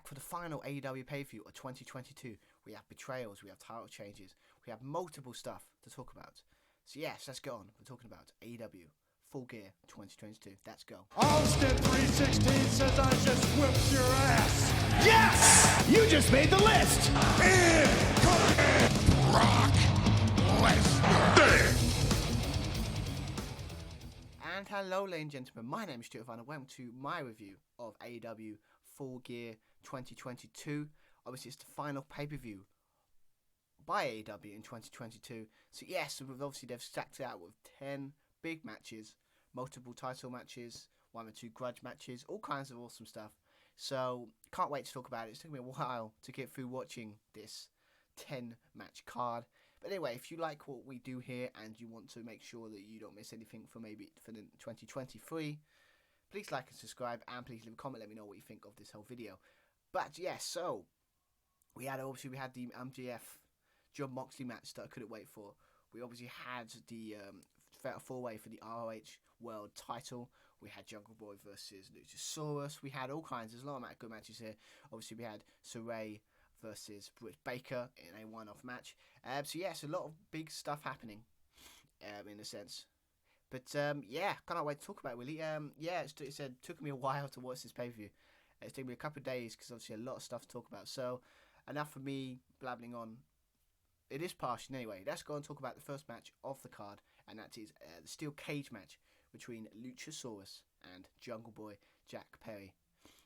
back for the final AEW pay-per-view of 2022. We have betrayals, we have title changes, we have multiple stuff to talk about. So yes, let's get on. We're talking about AEW Full Gear 2022. Let's go. Austin 316 says I just whipped your ass. Yes! You just made the list! Incoming Brock Lesnar. And hello, ladies and gentlemen, my name is Stuart Irvine and welcome to my review of AEW Full Gear 2022. Obviously, it's the final pay-per-view by AEW in 2022. So yes, they've stacked it out with 10 big matches, multiple title matches, 1 or 2 grudge matches, all kinds of awesome stuff. So can't wait to talk about it. It's taken me a while to get through watching this 10 match card. But anyway, if you like what we do here and you want to make sure that you don't miss anything for the 2023, please like and subscribe and please leave a comment. Let me know what you think of this whole video. But yeah, so we had the MJF Jon Moxley match that I couldn't wait for. We obviously had the fatal 4-way for the ROH World Title. We had Jungle Boy versus Luchasaurus. We had all kinds. There's a lot of good matches here. Obviously, we had Saraya versus Britt Baker in a one-off match. So yes, a lot of big stuff happening in a sense. But yeah, can't wait to talk about it really. It took me a while to watch this pay-per-view. It's taken me a couple of days because obviously a lot of stuff to talk about. So enough for me blabbling on. It is partial anyway. Let's go and talk about the first match of the card, and that is the steel cage match between Luchasaurus and Jungle Boy Jack Perry.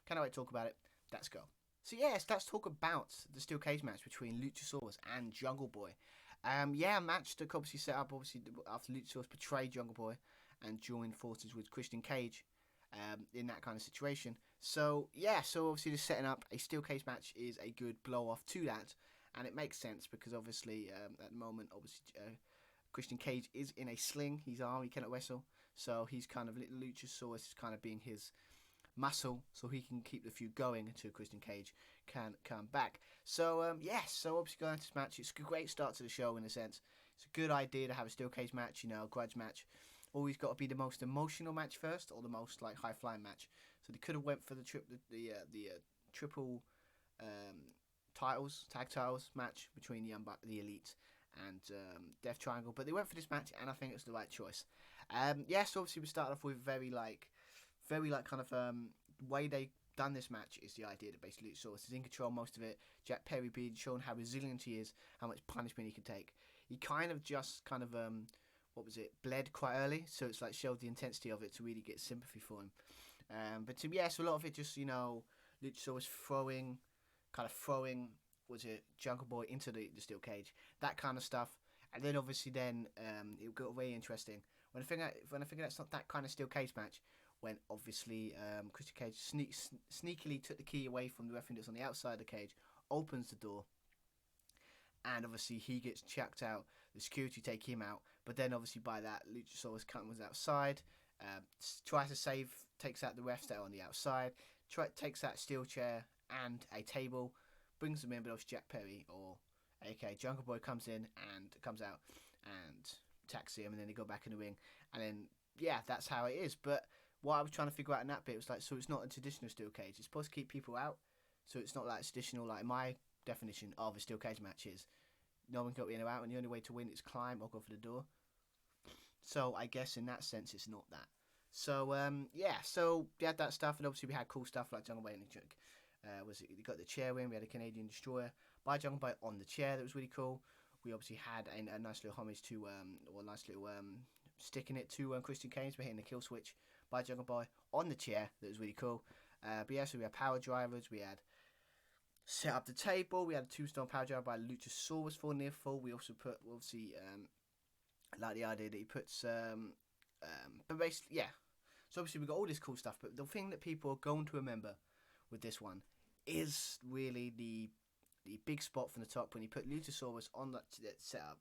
Can't wait to talk about it. Let's go. So yes, let's talk about the steel cage match between Luchasaurus and Jungle Boy. A match that obviously set up after Luchasaurus betrayed Jungle Boy and joined forces with Christian Cage in that kind of situation. So obviously just setting up a steel cage match is a good blow off to that, and it makes sense because obviously at the moment Christian Cage is in a sling. He's armed, he cannot wrestle, so he's kind of Luchasaurus is kind of being his muscle, so he can keep the feud going until Christian Cage can come back. So obviously going into this match, it's a great start to the show in a sense. It's a good idea to have a steel cage match, a grudge match. Always got to be the most emotional match first, or the most like high flying match. So they could have went for the triple tag titles match between the Elite and Death Triangle, but they went for this match, and I think it's the right choice. So obviously we started off with very kind of way they done this match is the idea that basically Luchasaurus is in control most of it. Jack Perry being shown how resilient he is, how much punishment he can take. He bled quite early, so it's like showed the intensity of it to really get sympathy for him. So a lot of it just Luchasaurus throwing Jungle Boy into the steel cage, that kind of stuff, and then obviously it got very interesting when I think that's not that kind of steel cage match. When obviously Christian Cage sneakily took the key away from the referee that's on the outside of the cage, opens the door, and obviously he gets chucked out. The security take him out, but then obviously by that Luchasaurus comes outside, tries to save, takes out the refs that are on the outside, takes that steel chair and a table, brings them in, but obviously Jack Perry or aka Jungle Boy comes out and attacks him, and then they go back in the ring, and then that's how it is. But what I was trying to figure out in that bit was so it's not a traditional steel cage. It's supposed to keep people out, so it's not like traditional. Like my definition of a steel cage match is no one can go in or out, and the only way to win is climb or go for the door. So I guess in that sense it's not that. So so we had that stuff, and obviously we had cool stuff like Jungle Boy and you got the chair win. We had a Canadian Destroyer by Jungle Boy on the chair that was really cool. We obviously had a nice little homage to sticking it to Christian Cage by hitting the kill switch by Jungle Boy on the chair. That was really cool. So we had power drivers. We had set up the table. We had a tombstone power driver by Luchasaurus for near full. We also put like the idea that he puts but basically so obviously we got all this cool stuff, but the thing that people are going to remember with this one is really the big spot from the top when he put Luchasaurus on that set up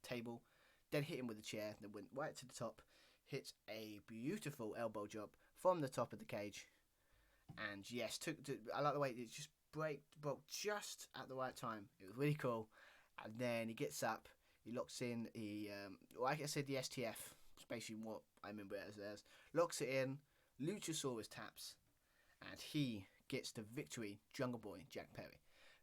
table, then hit him with the chair, then went right to the top, hit a beautiful elbow drop from the top of the cage, and I like the way it just broke just at the right time. It was really cool. And then he gets up, he locks in, like I said, the STF, it's basically what I remember it as, locks it in, Luchasaurus taps, and he gets the victory. Jungle Boy, Jack Perry.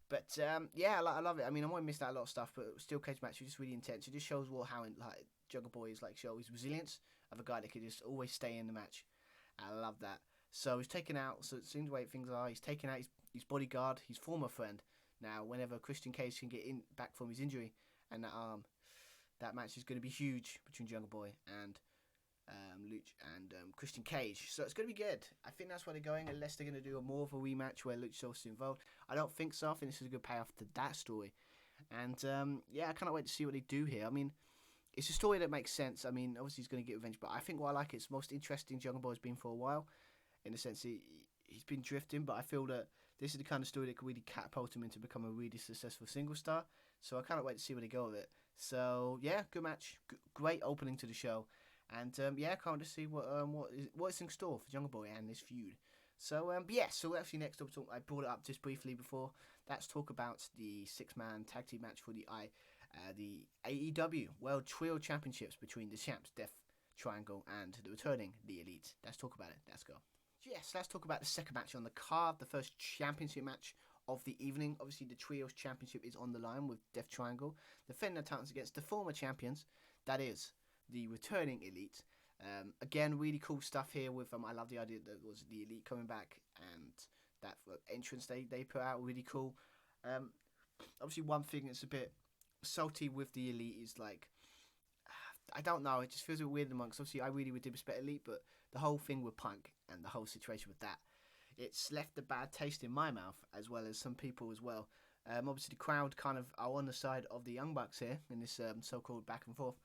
But yeah, I love it. I mean, I might have missed out a lot of stuff, but steel cage match was just really intense. It just shows how like Jungle Boy is, like, show his resilience of a guy that could just always stay in the match. I love that. So he's taken out. So it seems the way things are. He's taken out his bodyguard, his former friend. Now, whenever Christian Cage can get back from his injury and that arm, that match is going to be huge between Jungle Boy and Luch and Christian Cage. So it's going to be good. I think that's where they're going, unless they're going to do more of a rematch where Luchasaurus is involved. I don't think so. I think this is a good payoff to that story. And yeah, I cannot wait to see what they do here. I mean, it's a story that makes sense. I mean, obviously he's going to get revenge, but I think what I like, it's the most interesting Jungle Boy has been for a while. In the sense he's been drifting, but I feel that this is the kind of story that could really catapult him into become a really successful single star. So I cannot wait to see where they go with it. So yeah, good match, great opening to the show, and yeah, can't wait to see what is in store for Jungle Boy and this feud. So yeah, so actually next up, I brought it up just briefly before. Let's talk about the 6-man tag team match for the AEW World Trio Championships between the champs, Death Triangle, and the returning The Elite. Let's talk about it. Let's go. Yes, let's talk about the second match on the card, the first championship match of the evening. Obviously, the Trios Championship is on the line with Death Triangle defending their titles against the former champions, that is, the returning Elite. Again, really cool stuff here with I love the idea that was the Elite coming back, and that entrance they put out, really cool. Obviously, one thing that's a bit salty with the Elite is, like, I don't know, it just feels a bit weird amongst. Obviously, I really did respect Elite, but the whole thing with Punk and the whole situation with that, it's left a bad taste in my mouth, as well as some people as well. Obviously, the crowd kind of are on the side of the Young Bucks here in this so-called back and forth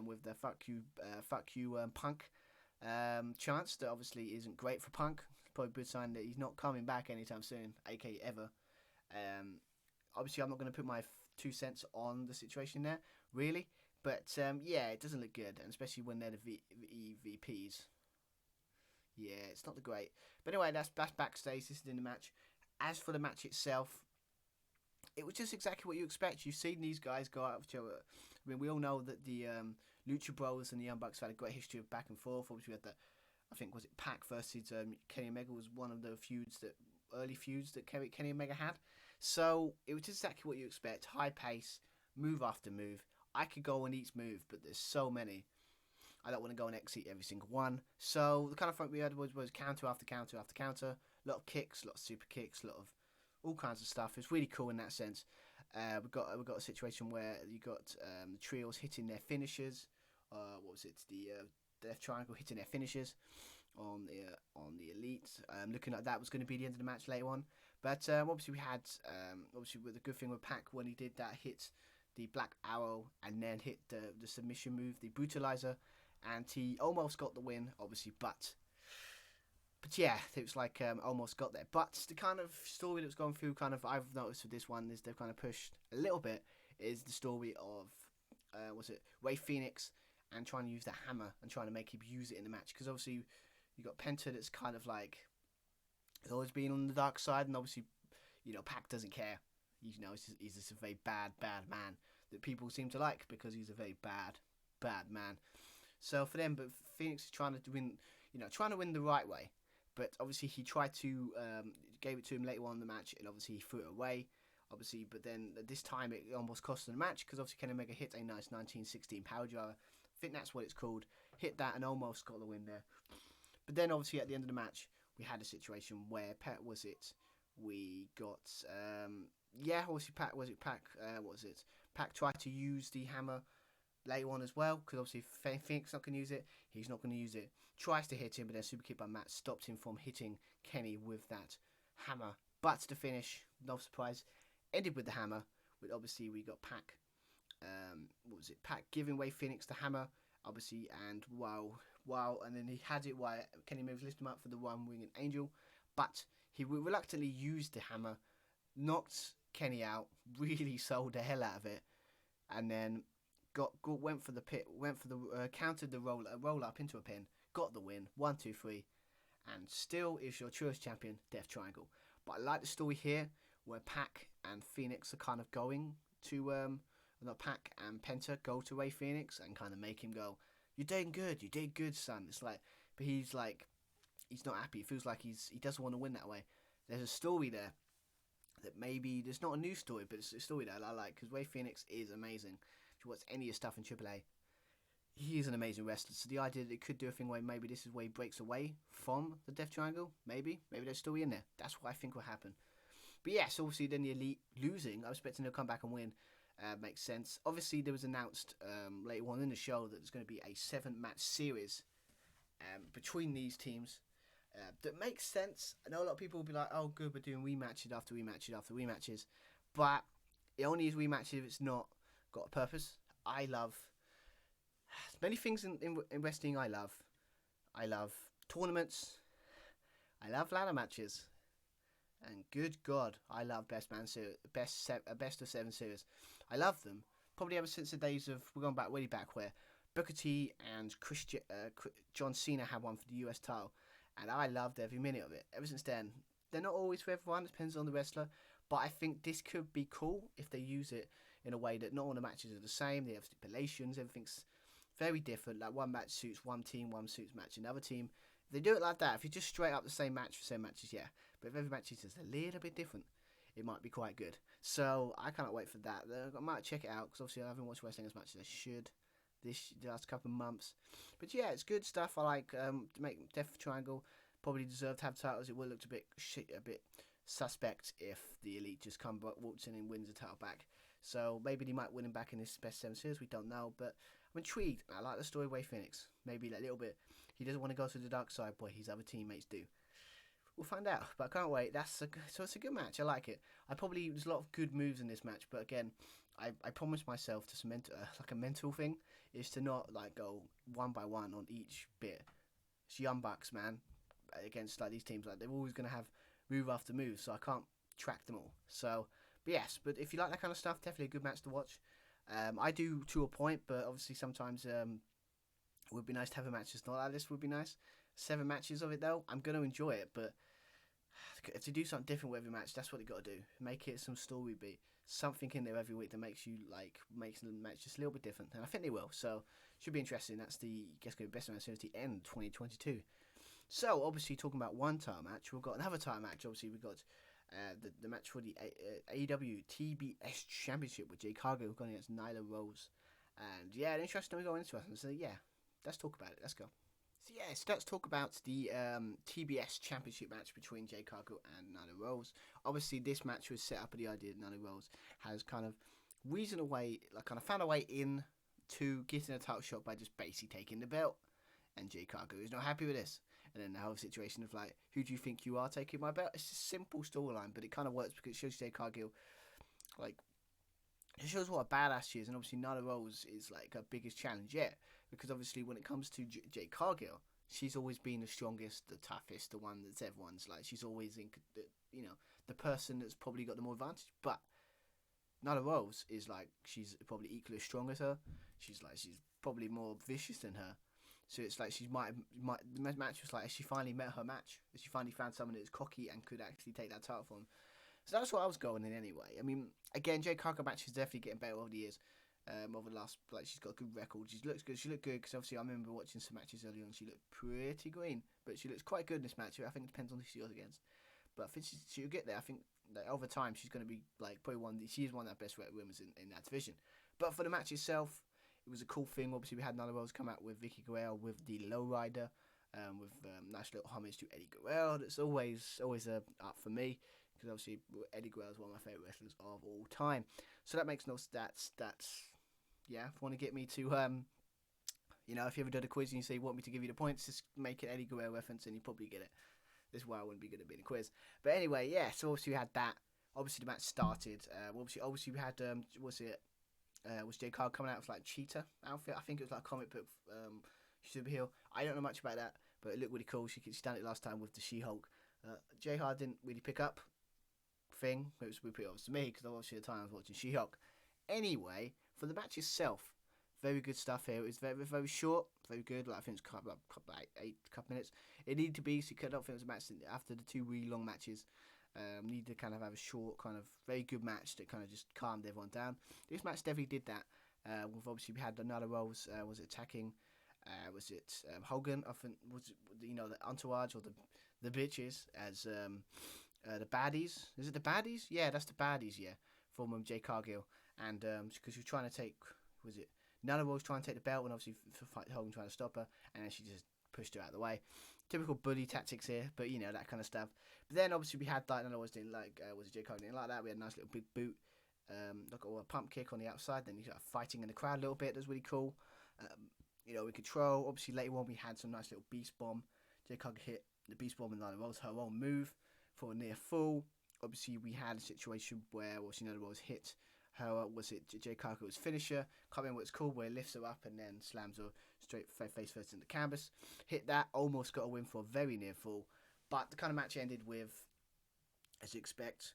with the fuck you, Punk chance that obviously isn't great for Punk. It's probably a good sign that he's not coming back anytime soon, aka ever. Obviously, I'm not going to put my 2 cents on the situation there, really. But yeah, it doesn't look good, and especially when they're the EVPs. Yeah, it's not the great. But anyway, that's backstage. This is in the match. As for the match itself, it was just exactly what you expect. You've seen these guys go out of each other. I mean, we all know that the Lucha Bros and the Young Bucks had a great history of back and forth. Obviously, we had I think, was it Pac versus Kenny Omega was one of the early feuds that Kenny Omega had. So it was just exactly what you expect. High pace, move after move. I could go on each move, but there's so many. I don't want to go and exit every single one. So the kind of front we had was counter after counter after counter. A lot of kicks, a lot of super kicks, a lot of all kinds of stuff. It's really cool in that sense. We've got a situation where you got the trios hitting their finishers. What was it? The Death Triangle hitting their finishers on the Elite. Looking like that was going to be the end of the match later on. But obviously we had obviously with the good thing with Pac when he did that, hit the Black Arrow and then hit the submission move, the Brutalizer, and he almost got the win, obviously, but yeah, it was like almost got there. But the kind of story that was going through, kind of I've noticed with this one, is they've kind of pushed a little bit, is the story of Ray Phoenix and trying to use the hammer and trying to make him use it in the match, because obviously you got Penta that's kind of like he's always been on the dark side, and obviously Pac doesn't care. He's just a very bad man that people seem to like because he's a very bad man. So for them, but Phoenix is trying to win, trying to win the right way. But obviously he tried to, gave it to him later on in the match, and obviously he threw it away. Obviously, but then this time it almost cost him the match, because obviously Kenny Omega hit a nice 1916 power driver. I think that's what it's called. Hit that and almost got the win there. But then obviously at the end of the match, we had a situation where we got Pac tried to use the hammer later on as well, because obviously Phoenix not going to use it, he's not going to use it. Tries to hit him, but then super kick by Matt stopped him from hitting Kenny with that hammer. But the finish, no surprise, ended with the hammer. With obviously we got Pac, Pac giving away Phoenix the hammer, obviously, and and then he had it while Kenny Omega lifted him up for the one-winged angel, but he reluctantly used the hammer, knocked Kenny out, really sold the hell out of it, and then went for the countered the roll up into a pin, got the win, 1, 2, 3, and still is your truest champion, Death Triangle. But I like the story here where Pac and Phoenix are kind of going to Pac and Penta go to Ray Phoenix and kind of make him go, "You did good, son." It's like, but he's not happy. It feels like he doesn't want to win that way. there's a story there that maybe there's not a new story, but it's a story that I like because Rey Fenix is amazing. If you watch any of his stuff in AAA, he is an amazing wrestler. So the idea that it could do a thing where maybe this is where he breaks away from the Death Triangle, maybe there's a story in there. That's what I think will happen. But yes, obviously then the Elite losing, I was expecting they'll come back and win. Makes sense. Obviously there was announced later on in the show that there's going to be a 7-match series between these teams. That makes sense. I know a lot of people will be like, oh good, we're doing rematches after rematches after rematches. But it only is rematches if it's not got a purpose. I love many things in wrestling. I love tournaments. I love ladder matches. And good God, I love best of 7 series. I love them. Probably ever since the days of, we're going back, way back where Booker T and John Cena had one for the US title. And I loved every minute of it. Ever since then, they're not always for everyone. It depends on the wrestler. But I think this could be cool if they use it in a way that not all the matches are the same. They have stipulations. Everything's very different. Like one match suits one team, one suits match another team. If they do it like that, if you just straight up the same match for 7 matches, yeah. But if every match is just a little bit different, it might be quite good. So I cannot wait for that. I might check it out because obviously I haven't watched wrestling as much as I should the last couple of months. But yeah, it's good stuff. I like to make Death Triangle probably deserve to have titles. It would look a bit suspect if the Elite just walks in and wins the title back. So maybe they might win him back in this best 7 series. We don't know, but I'm intrigued. I like the story of Rey Fenix. Maybe a little bit. He doesn't want to go to the dark side, but his other teammates do. We'll find out, but I can't wait. So it's a good match. I like it. There's a lot of good moves in this match, but again, I promised myself to cement like a mental thing is to not like go one by one on each bit. It's Young Bucks, man, against like these teams. Like they're always gonna have move after move, so I can't track them all. So, but yes, but if you like that kind of stuff, definitely a good match to watch. I do to a point, but obviously sometimes it would be nice to have a match that's not like this. Would be nice. 7 matches of it though, I'm gonna enjoy it, but if you do something different with every match, that's what you got to do. Make it some story beat, something in there every week that makes the match just a little bit different, and I think they will. So should be interesting. That's the best match since the end 2022. So obviously talking about one title match, we've got another title match. Obviously we've got the match for the AEW TBS Championship with Jade Cargill going against Nyla Rose, and yeah, interesting. We go into it. So yeah, let's talk about it. Let's go. So yes, let's talk about the TBS Championship match between Jade Cargill and Nyla Rose. Obviously, this match was set up with the idea that Nyla Rose has kind of found a way in to getting a title shot by just basically taking the belt. And Jade Cargill is not happy with this. And then the whole situation of like, who do you think you are taking my belt? It's a simple storyline, but it kind of works because it shows Jade Cargill, like, it shows what a badass she is. And obviously, Nyla Rose is like her biggest challenge yet. Because obviously when it comes to Jade Cargill, she's always been the strongest, the toughest, the one that's everyone's like. She's always the person that's probably got the more advantage. But Nyla Rose is like, she's probably equally as strong as her. She's probably more vicious than her. So it's like the match was like, she finally met her match. She finally found someone that's cocky and could actually take that title from him. So that's what I was going in anyway. I mean, again, Jade Cargill match is definitely getting better over the years. Over the last, she's got a good record. She looks good. She looked good because obviously I remember watching some matches earlier on. She looked pretty green, but she looks quite good in this match. I think it depends on who she goes against, but I think she'll get there. I think that over time she's going to be like probably she's one of the best women in that division. But for the match itself, it was a cool thing. Obviously we had Nyla Rose come out with Vicky Guerrero with the Lowrider, with nice little homage to Eddie Guerrero. That's always up for me. Because obviously Eddie Guerrero is one of my favourite wrestlers of all time. So that makes no stats. Yeah, if you want to get me to, if you ever did a quiz and you say you want me to give you the points, just make an Eddie Guerrero reference and you probably get it. This is why I wouldn't be good at being a quiz. But anyway, yeah, so obviously we had that. Obviously the match started. Obviously we had, was Jade Cargill coming out with like cheetah outfit? I think it was like a comic book superhero. I don't know much about that, but it looked really cool. She done it last time with the She-Hulk. Jade Cargill didn't really pick up thing. It was pretty obvious to me because obviously at the time I was watching She-Hulk. Anyway, for the match itself, very good stuff here. It was very, very short, very good. Like I think it's like 8 minutes. It needed to be, so I don't think it was a match after the 2 really long matches. Needed to kind of have a short, kind of very good match that kind of just calmed everyone down. This match definitely did that. Obviously we had another Rose. Was it attacking? Was it Hogan? I think was it, the entourage or the bitches as the baddies. Is it the baddies? Yeah, that's the baddies. Yeah, from Jade Cargill, and because she was trying to take, was it Nyla was trying to take the belt, and obviously Hogan trying to stop her, and then she just pushed her out of the way. Typical bully tactics here, but that kind of stuff. But then obviously we had like Nyla was doing like was it Jade Cargill didn't like that. We had a nice little big boot, like a pump kick on the outside. Then you got fighting in the crowd a little bit. That's really cool. We control. Obviously later on we had some nice little beast bomb. Jade Cargill hit the beast bomb and Nyla Rose her own move for a near full. Obviously we had a situation where Nyla Rose hit her, was it Jade Cargill's finisher? Can't remember what it's called, where he lifts her up and then slams her straight face first into the canvas. Hit that, almost got a win for a very near full. But the kind of match ended with, as you expect,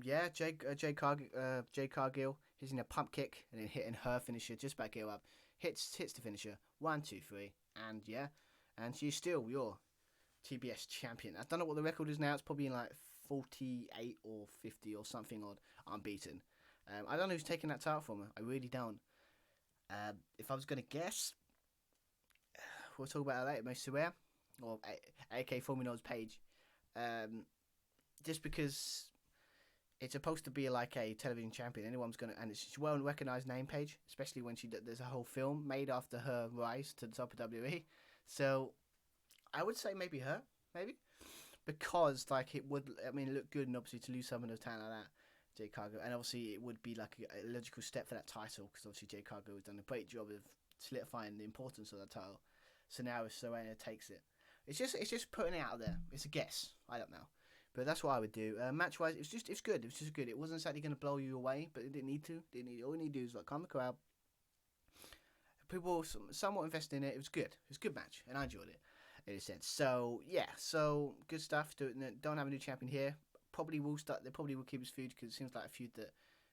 Jade Cargill hitting a pump kick and then hitting her finisher just back here up. Hits the finisher, 1, 2, 3, and she's still your TBS champion. I don't know what the record is now. It's probably in like 48 or 50 or something odd, unbeaten. I don't know who's taking that title from her. I really don't. If I was going to guess, we'll talk about it later. Most Saraya, or AK Formula's page. Just because it's supposed to be like a television champion. Anyone's going to, and it's a well recognised name page, especially when there's a whole film made after her rise to the top of WWE. So I would say maybe her, because like it would, look good, and obviously to lose someone of talent like that, Jade Cargill, and obviously it would be like a logical step for that title, because obviously Jade Cargill has done a great job of solidifying the importance of that title. So now if Saraya takes it, it's just putting it out there. It's a guess. I don't know, but that's what I would do. Match wise, it's good. It was just good. It wasn't exactly going to blow you away, but it didn't need to. All you need to do is like calm the crowd. People somewhat invested in it. It was good. It was a good match, and I enjoyed it in a sense. So yeah, good stuff. Don't have a new champion here. Probably will start. They probably will keep his feud, because it seems like a feud that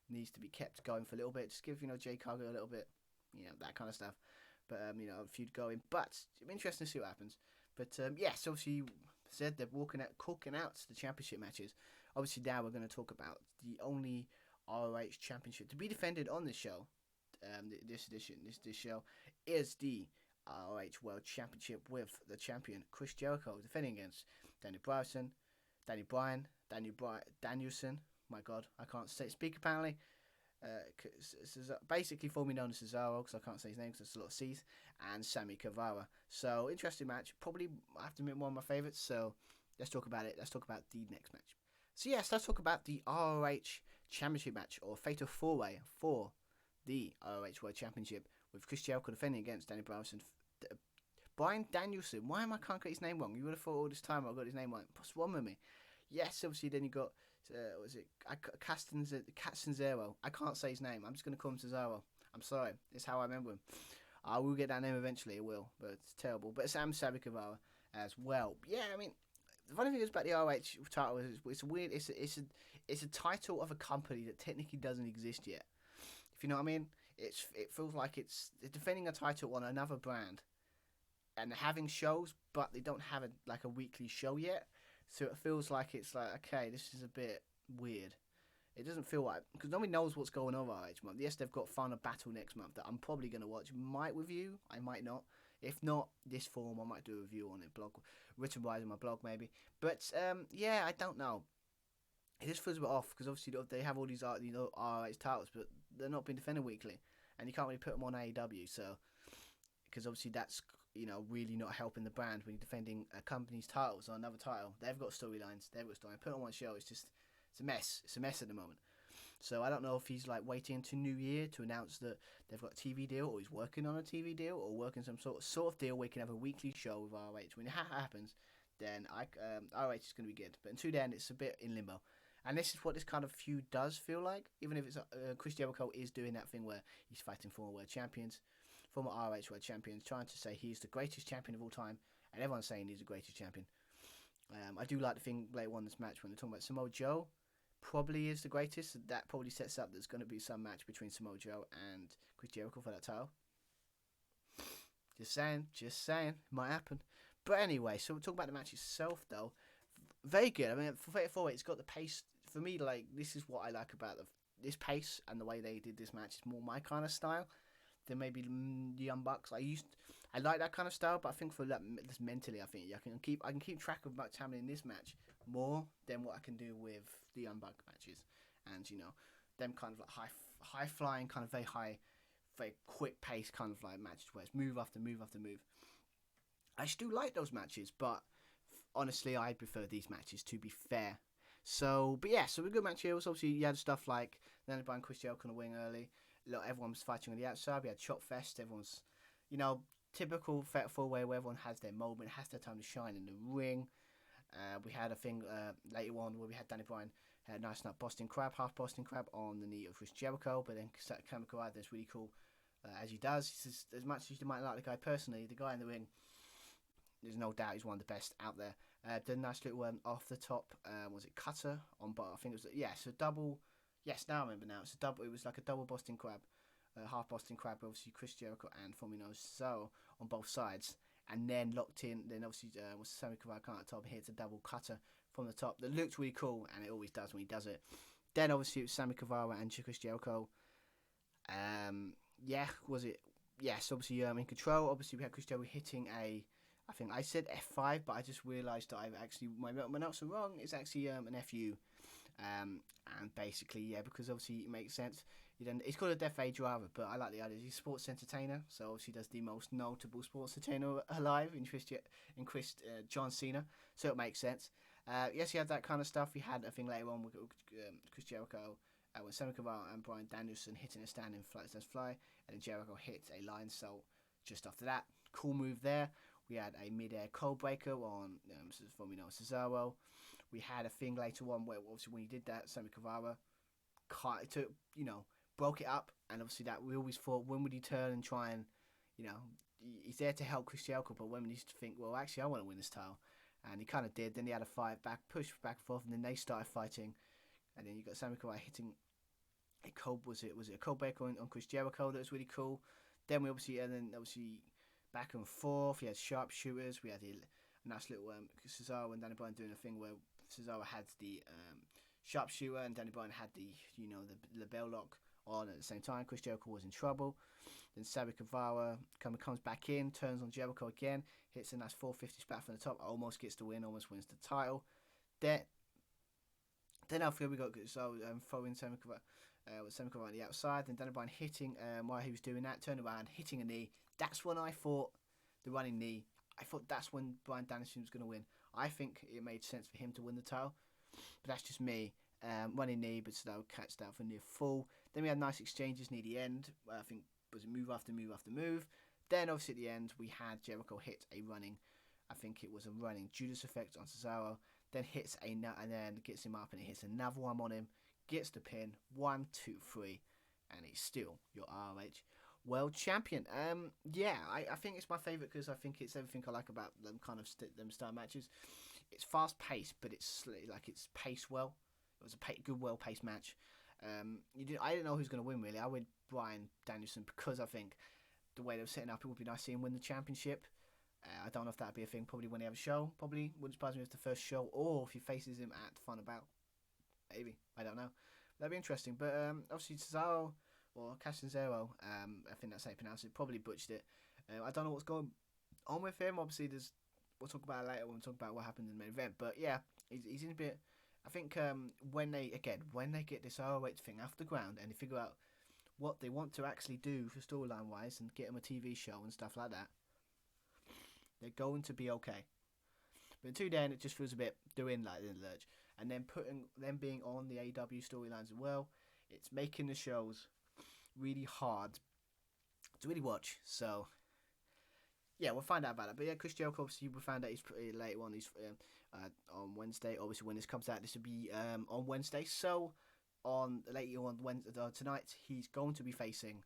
needs to be kept going for a little bit. Just give Jade Cargill a little bit, that kind of stuff. But a feud going. But I'm interested to see what happens. But yes, obviously said they're corking out the championship matches. Obviously now we're going to talk about the only ROH championship to be defended on this show. This show is the ROH World Championship, with the champion Chris Jericho defending against Danielson. My God, I can't speak apparently. Basically formerly known as Cesaro, because I can't say his name because there's a lot of C's, and Sammy Guevara. So interesting match. Probably, I have to admit, one of my favourites. So let's talk about it. Let's talk about the next match. So yes, let's talk about the ROH Championship match, or Fatal 4-Way for the ROH World Championship, with Chris Jericho defending against Bryan Danielson. Why can't get his name wrong? You would have thought all this time I got his name right. What's wrong with me? Yes, obviously then you got was it Castanzaro? I can't say his name. I'm just gonna call him Cesaro. I'm sorry. It's how I remember him. I will get that name eventually. It will, but it's terrible. But Sammy Guevara as well. Yeah, the funny thing is about the ROH title is it's weird. It's a title of a company that technically doesn't exist yet. If you know what I mean. It feels like it's defending a title on another brand, and having shows, but they don't have a weekly show yet. So it feels like it's like, okay, this is a bit weird. It doesn't feel like, because nobody knows what's going on ROH month. Yes, they've got Final Battle next month that I'm probably going to watch. Might with you, I might not. If not, this form, I might do a review on it, blog, written wise on my blog maybe. But yeah, I don't know. It just feels a bit off, because obviously they have all these ROH titles, but they're not being defended weekly, and you can't really put them on AEW. So, because obviously that's really not helping the brand when you're defending a company's titles on another title. They've got storylines. Put on one show. It's a mess. It's a mess at the moment. So I don't know if he's like waiting to New Year to announce that they've got a TV deal, or he's working on a TV deal, or working some sort of deal where he can have a weekly show with ROH. When that happens, then ROH is going to be good. But until then, it's a bit in limbo. And this is what this kind of feud does feel like. Even if it's Chris Jericho is doing that thing where he's fighting former world champions, former ROH world champions, trying to say he's the greatest champion of all time, and everyone's saying he's the greatest champion. I do like the thing later on this match when they're talking about Samoa Joe probably is the greatest. That probably sets up there's going to be some match between Samoa Joe and Chris Jericho for that title. Just saying, might happen. But anyway, so we'll talk about the match itself though. Very good. For Fatal 4-Way, it's got the pace. For me, like, this is what I like about this pace and the way they did this match. It's more my kind of style than maybe the Young Bucks. I I like that kind of style, but I think for that, just mentally, I think I can keep track of what's happening in this match more than what I can do with the Unbunked matches, and them kind of like high flying, kind of very quick pace kind of like matches where it's move after move after move. I still like those matches, but honestly, I prefer these matches, to be fair. So a good match here. Was obviously you had stuff like Daniel Bryan, Chris Jericho on the wing early. Look, everyone was fighting on the outside. We had Chop Fest. Everyone's, typical Fatal way where everyone has their moment, has their time to shine in the ring. We had a thing later on where we had Daniel Bryan had a nice enough half Boston Crab on the knee of Chris Jericho, but then Chemical Ride, that's really cool. As he does, as much as you might like the guy personally, the guy in the ring, there's no doubt he's one of the best out there. Did a nice little one off the top. Was it Cutter on? But I think it was so double. Yes, now I remember now. It's a double. It was like a double Boston Crab, half Boston Crab. Obviously Chris Jericho and Cesaro on both sides, and then locked in. Then obviously was Sammy Guevara at the top. Hits a double cutter from the top that looked really cool, and it always does when he does it. Then obviously it was Sammy Guevara and Chris Jericho. Was it? Yes, obviously in control. Obviously we had Chris Jericho hitting a. I think I said F5, but I just realised that I've actually my notes are wrong. It's actually an FU, and basically because obviously it makes sense. It's called a Death Age Driver, but I like the idea. He's a sports entertainer, so obviously does the most notable sports entertainer alive in John Cena, so it makes sense. Yes, he had that kind of stuff. We had a thing later on with Chris Jericho, with Sammy Guevara and Bryan Danielson hitting a standing fly, and then Jericho hits a lion salt just after that. Cool move there. We had a mid-air cold breaker on Cesaro. We had a thing later on where obviously when he did that, Sammy Guevara broke it up, and obviously that we always thought, when would he turn and try and he's there to help Chris Jericho, but when would he think, well, actually I want to win this title, and he kind of did. Then he had a push back and forth, and then they started fighting, and then you got Sammy Guevara hitting a cold a cold breaker on Chris Jericho that was really cool. Then obviously back and forth. We had sharpshooters. We had a nice little Cesaro and Daniel Bryan doing a thing where Cesaro had the sharpshooter and Daniel Bryan had the bell lock on at the same time. Chris Jericho was in trouble. Then Sammy Guevara comes back in, turns on Jericho again, hits a nice 450 spat from the top, almost gets the win, almost wins the title. Then after we got throwing Sammy Guevara with Sammy Guevara on the outside, then Daniel Bryan hitting while he was doing that, turned around, hitting a knee. That's when I thought the running knee. I thought that's when Bryan Danielson was going to win. I think it made sense for him to win the title, but that's just me. Running knee, but Cesaro catched out for near full. Then we had nice exchanges near the end. I think was it move after move after move. Then obviously at the end we had Jericho hit a running. I think it was a running Judas effect on Cesaro. Then hits and then gets him up and it hits another one on him. Gets the pin. 1, 2, 3, and he's still your ROH World Champion. I think it's my favourite because I think it's everything I like about them kind of them style matches. It's fast paced, but it's paced well. It was a good, well paced match. I didn't know who's going to win really. I went Bryan Danielson because I think the way they were setting up, it would be nice to see him win the championship. I don't know if that'd be a thing. Probably when they have a show. Probably wouldn't surprise me if it's the first show, or if he faces him at Fun About. Maybe, I don't know. That'd be interesting. But obviously Cesaro or Castanzaro, I think that's how you pronounce it. Probably butchered it. I don't know what's going on with him. Obviously, we'll talk about it later when we talk about what happened in the main event. But yeah, he's in a bit. I think when they get this ROH thing off the ground and they figure out what they want to actually do for storyline wise and get them a TV show and stuff like that, they're going to be okay. But until then, it just feels a bit doing like in the lurch. And then putting them being on the AEW storylines as well, it's making the shows really hard to really watch. So yeah, we'll find out about it. But yeah, Chris Jericho, obviously we found out he's later on. He's on Wednesday. Obviously, when this comes out, this will be on Wednesday. So later on Wednesday tonight, he's going to be facing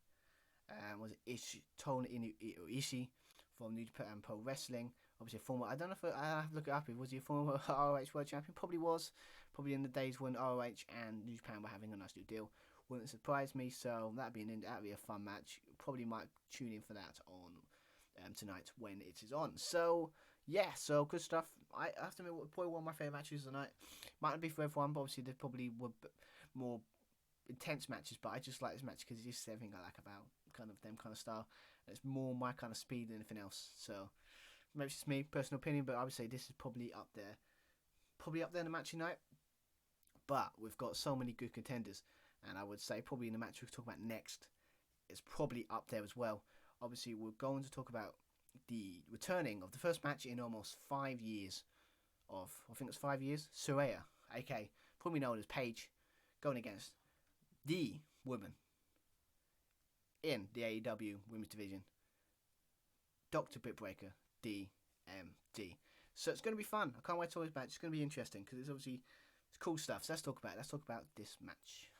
Toni Ishii from New Japan Pro Wrestling. Obviously, a former. I don't know if I have to look it up. Was he a former ROH World Champion? Probably was. Probably in the days when ROH and New Japan were having a nice new deal. Wouldn't surprise me. So that'd be a fun match. Probably might tune in for that on tonight when it is on. So yeah, so good stuff. I have to admit, probably one of my favourite matches tonight. Might not be for everyone, but obviously there probably were more intense matches, but I just like this match because it's just everything I like about kind of them kind of style. It's more my kind of speed than anything else. So maybe it's just me, personal opinion, but I would say this is probably up there in the match tonight. But we've got so many good contenders, and I would say probably in the match we'll talk about next, it's probably up there as well. Obviously, we're going to talk about the returning of the first match in almost 5 years I think it's 5 years, Saraya, aka probably known as Paige, going against the woman in the AEW Women's Division, Dr. Britt Baker, DMD. So it's going to be fun. I can't wait till this match. It's going to be interesting because it's cool stuff. So let's talk about this match.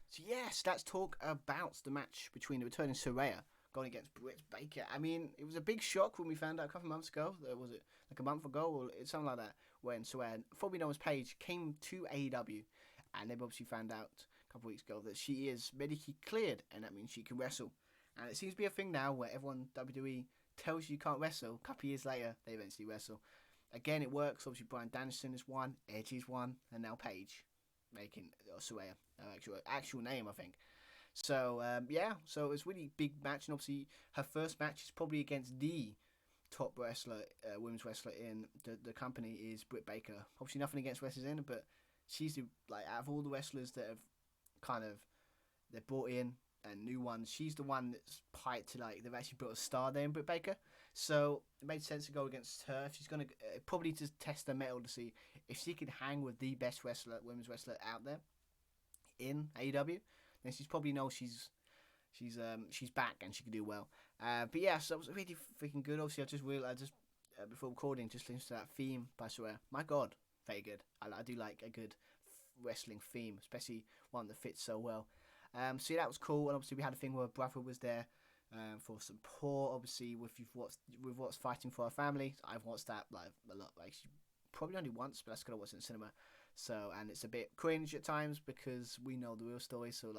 So yes, let's talk about the match between the returning Saraya going against Britt Baker. I mean, it was a big shock when we found out a couple of months ago. Was it like a month ago or something like that? When Saraya, formerly known as Paige, came to AEW, and they obviously found out a couple of weeks ago that she is medically cleared, and that means she can wrestle. And it seems to be a thing now where everyone WWE tells you can't wrestle. A couple of years later, they eventually wrestle. Again, it works. Obviously, Bryan Danielson is one, Edge is one, and now Paige, making Saraya her actual name, I think. So, so it's a really big match, and obviously her first match is probably against the top wrestler, women's wrestler in the company is Britt Baker. Obviously nothing against wrestlers in, but she's out of all the wrestlers that have they're brought in and new ones, she's the one that's piped to they've actually built a star there in Britt Baker. So it made sense to go against her. If she's gonna probably to test her mettle to see if she can hang with the best women's wrestler out there in AEW, then she's probably knows she's back and she can do well. But yeah, so it was really freaking good. Obviously, I just realized before recording, just listening to that theme by Swerve. My God, very good. I do like a good wrestling theme, especially one that fits so well. So yeah, that was cool. And obviously, we had a thing where brother was there for support. Obviously, with what's fighting for our family, I've watched that a lot. Probably only once, but that's because I watched it in cinema. So, and it's a bit cringe at times because we know the real story. So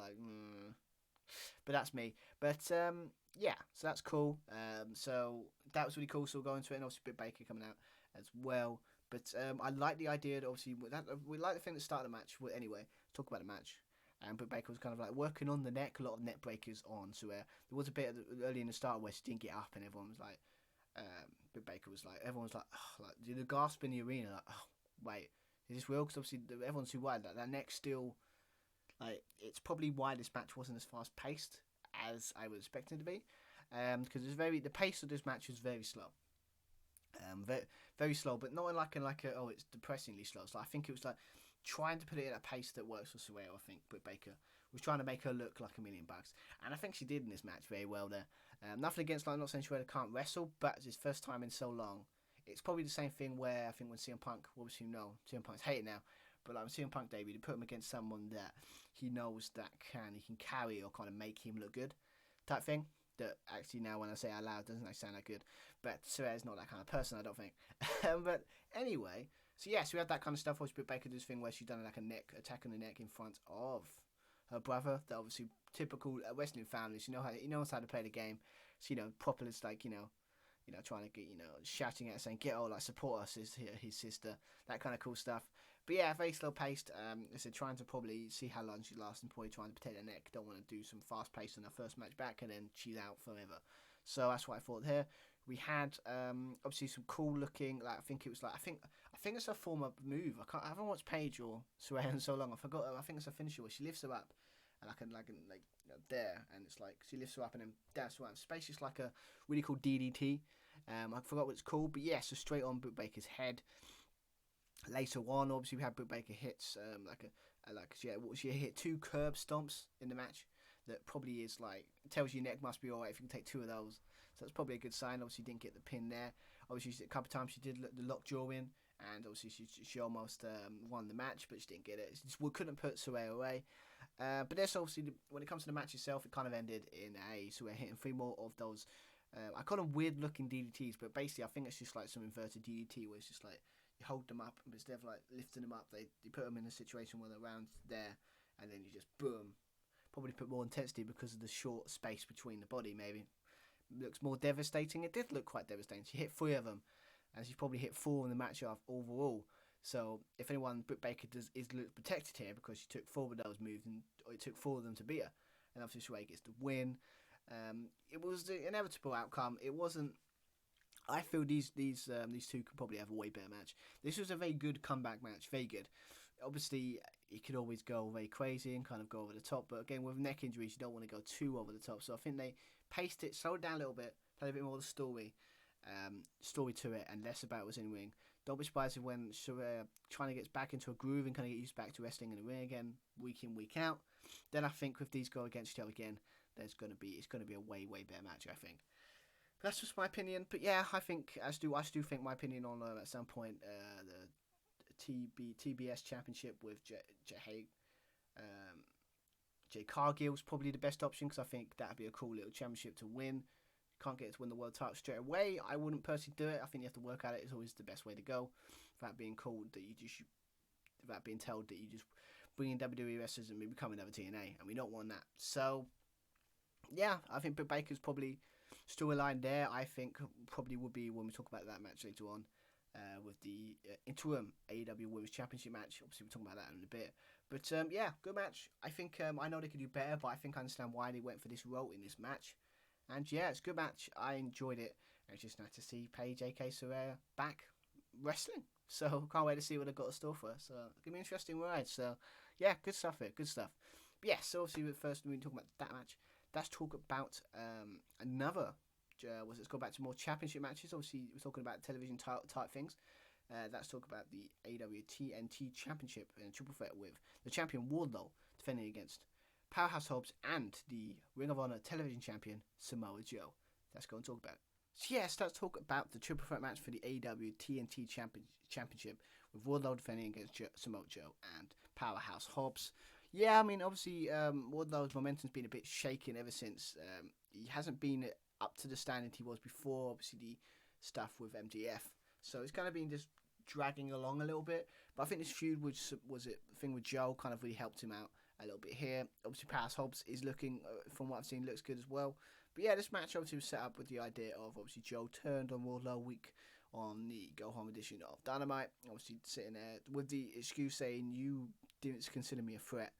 but that's me. But yeah, so that's cool. So that was really cool. So we'll go into it, and obviously Britt Baker coming out as well. But I like the idea that obviously we like the thing that started the match. Well, anyway, talk about the match. And Britt Baker was kind of working on the neck, a lot of neck breakers on. So there was a bit early in the start where she didn't get up, and everyone was like, Britt Baker was like, everyone was like, the gasp in the arena, oh wait, is this real? Because obviously everyone's too wide. That neck still, it's probably why this match wasn't as fast paced as I was expecting it to be, because the pace of this match was very slow, very, very slow, but not in it's depressingly slow. So I think it was trying to put it at a pace that works for Saraya. I think Britt Baker was trying to make her look like $1 million, and I think she did in this match very well there. Nothing against, I'm not saying Saraya can't wrestle, but it's his first time in so long. It's probably the same thing where I think when CM Punk, obviously CM Punk's hated now, but when CM Punk debut, to put him against someone that he knows that he can carry or kind of make him look good, type thing. That actually now when I say it out loud doesn't actually sound that good, but Saraya's not that kind of person, I don't think. But anyway, so yes, we had that kind of stuff. Obviously, Britt Baker does thing where she's done a neck attack on the neck in front of her brother. That obviously typical wrestling families. She knows how to play the game. So properly it's trying to get, shouting at her saying, get all, support us, his sister, that kind of cool stuff. But yeah, very slow paced. I said trying to probably see how long she lasts and probably trying to protect her neck. Don't want to do some fast pace on her first match back and then she's out forever. So that's what I thought here. We had obviously some cool looking. I think it was I think it's a former move. I haven't watched Paige or Saraya in so long. I forgot. I think it's a finisher where she lifts her up, and there, and it's she lifts her up and then dabs her up. It's basically like a really cool DDT. I forgot what it's called, but yeah, so straight on Britt Baker's head. Later on, obviously we had Britt Baker hits she hit 2 curb stomps in the match. That probably is tells you neck must be alright if you can take 2 of those. So that's probably a good sign. Obviously didn't get the pin there. Obviously a couple of times she did the lockjaw in, and obviously she almost won the match, but she didn't get it. We couldn't put Saraya away. But there's obviously when it comes to the match itself, it kind of ended in a Saraya hitting 3 more of those. I call them weird looking DDTs, but basically I think it's just some inverted DDT where it's just you hold them up, and instead of lifting them up, they put them in a situation where they're around there, and then you just boom. Probably put more intensity because of the short space between the body, maybe. Looks more devastating. It did look quite devastating. She hit 3 of them, and she's probably hit 4 in the match overall. So if anyone, Britt Baker is protected here because she took 4 of those moves and it took 4 of them to beat her, and obviously Saraya gets the win. It was the inevitable outcome. It wasn't. I feel these two could probably have a way better match. This was a very good comeback match, very good. Obviously, it could always go very crazy and kind of go over the top, but again, with neck injuries, you don't want to go too over the top. So I think they paced it, slowed it down a little bit, played a bit more of the story to it, and less about what's in the ring. Don't be surprised if when Saraya trying to get back into a groove and kind of get used back to wrestling in the ring again, week in, week out. Then I think if these go against each other again, it's going to be a way better match, I think. But that's just my opinion. But yeah, I still think my opinion on at some point the TBS Championship with Jade Cargill is probably the best option, because I think that would be a cool little championship to win. Can't get to win the world title straight away. I wouldn't personally do it. I think you have to work at it. It's always the best way to go, without being told that you just bring in WWE wrestlers and become another TNA, and we don't want that. So yeah, I think Britt Baker's probably still aligned there. I think probably would be when we talk about that match later on, with the interim AEW Women's Championship match. Obviously, we'll talk about that in a bit. But yeah, good match. I think I know they could do better, but I think I understand why they went for this role in this match. And yeah, it's a good match. I enjoyed it. It's just nice to see Paige, aka Saraya, back wrestling. So can't wait to see what they've got in store for us. So it's gonna be an interesting ride. So yeah, good stuff here. Good stuff. But yeah, so obviously first when we talk about that match, let's talk about another. Let's go back to more championship matches. Obviously, we're talking about television type things. Let's talk about the AEW TNT Championship in triple threat with the champion Wardlow defending against Powerhouse Hobbs and the Ring of Honor television champion Samoa Joe. Let's go and talk about it. So yes, let's talk about the triple threat match for the AEW TNT Championship with Wardlow defending against Samoa Joe and Powerhouse Hobbs. Yeah, I mean, obviously, Wardlow's momentum's been a bit shaken ever since. He hasn't been up to the standard he was before, obviously, the stuff with MJF. So it's kind of been just dragging along a little bit. But I think this feud, which was it, the thing with Joe, kind of really helped him out a little bit here. Obviously, Powerhouse Hobbs is looking, from what I've seen, looks good as well. But yeah, this match obviously was set up with the idea of, obviously, Joe turned on Wardlow week on the Go Home edition of Dynamite. Obviously, sitting there with the excuse saying, you didn't consider me a threat.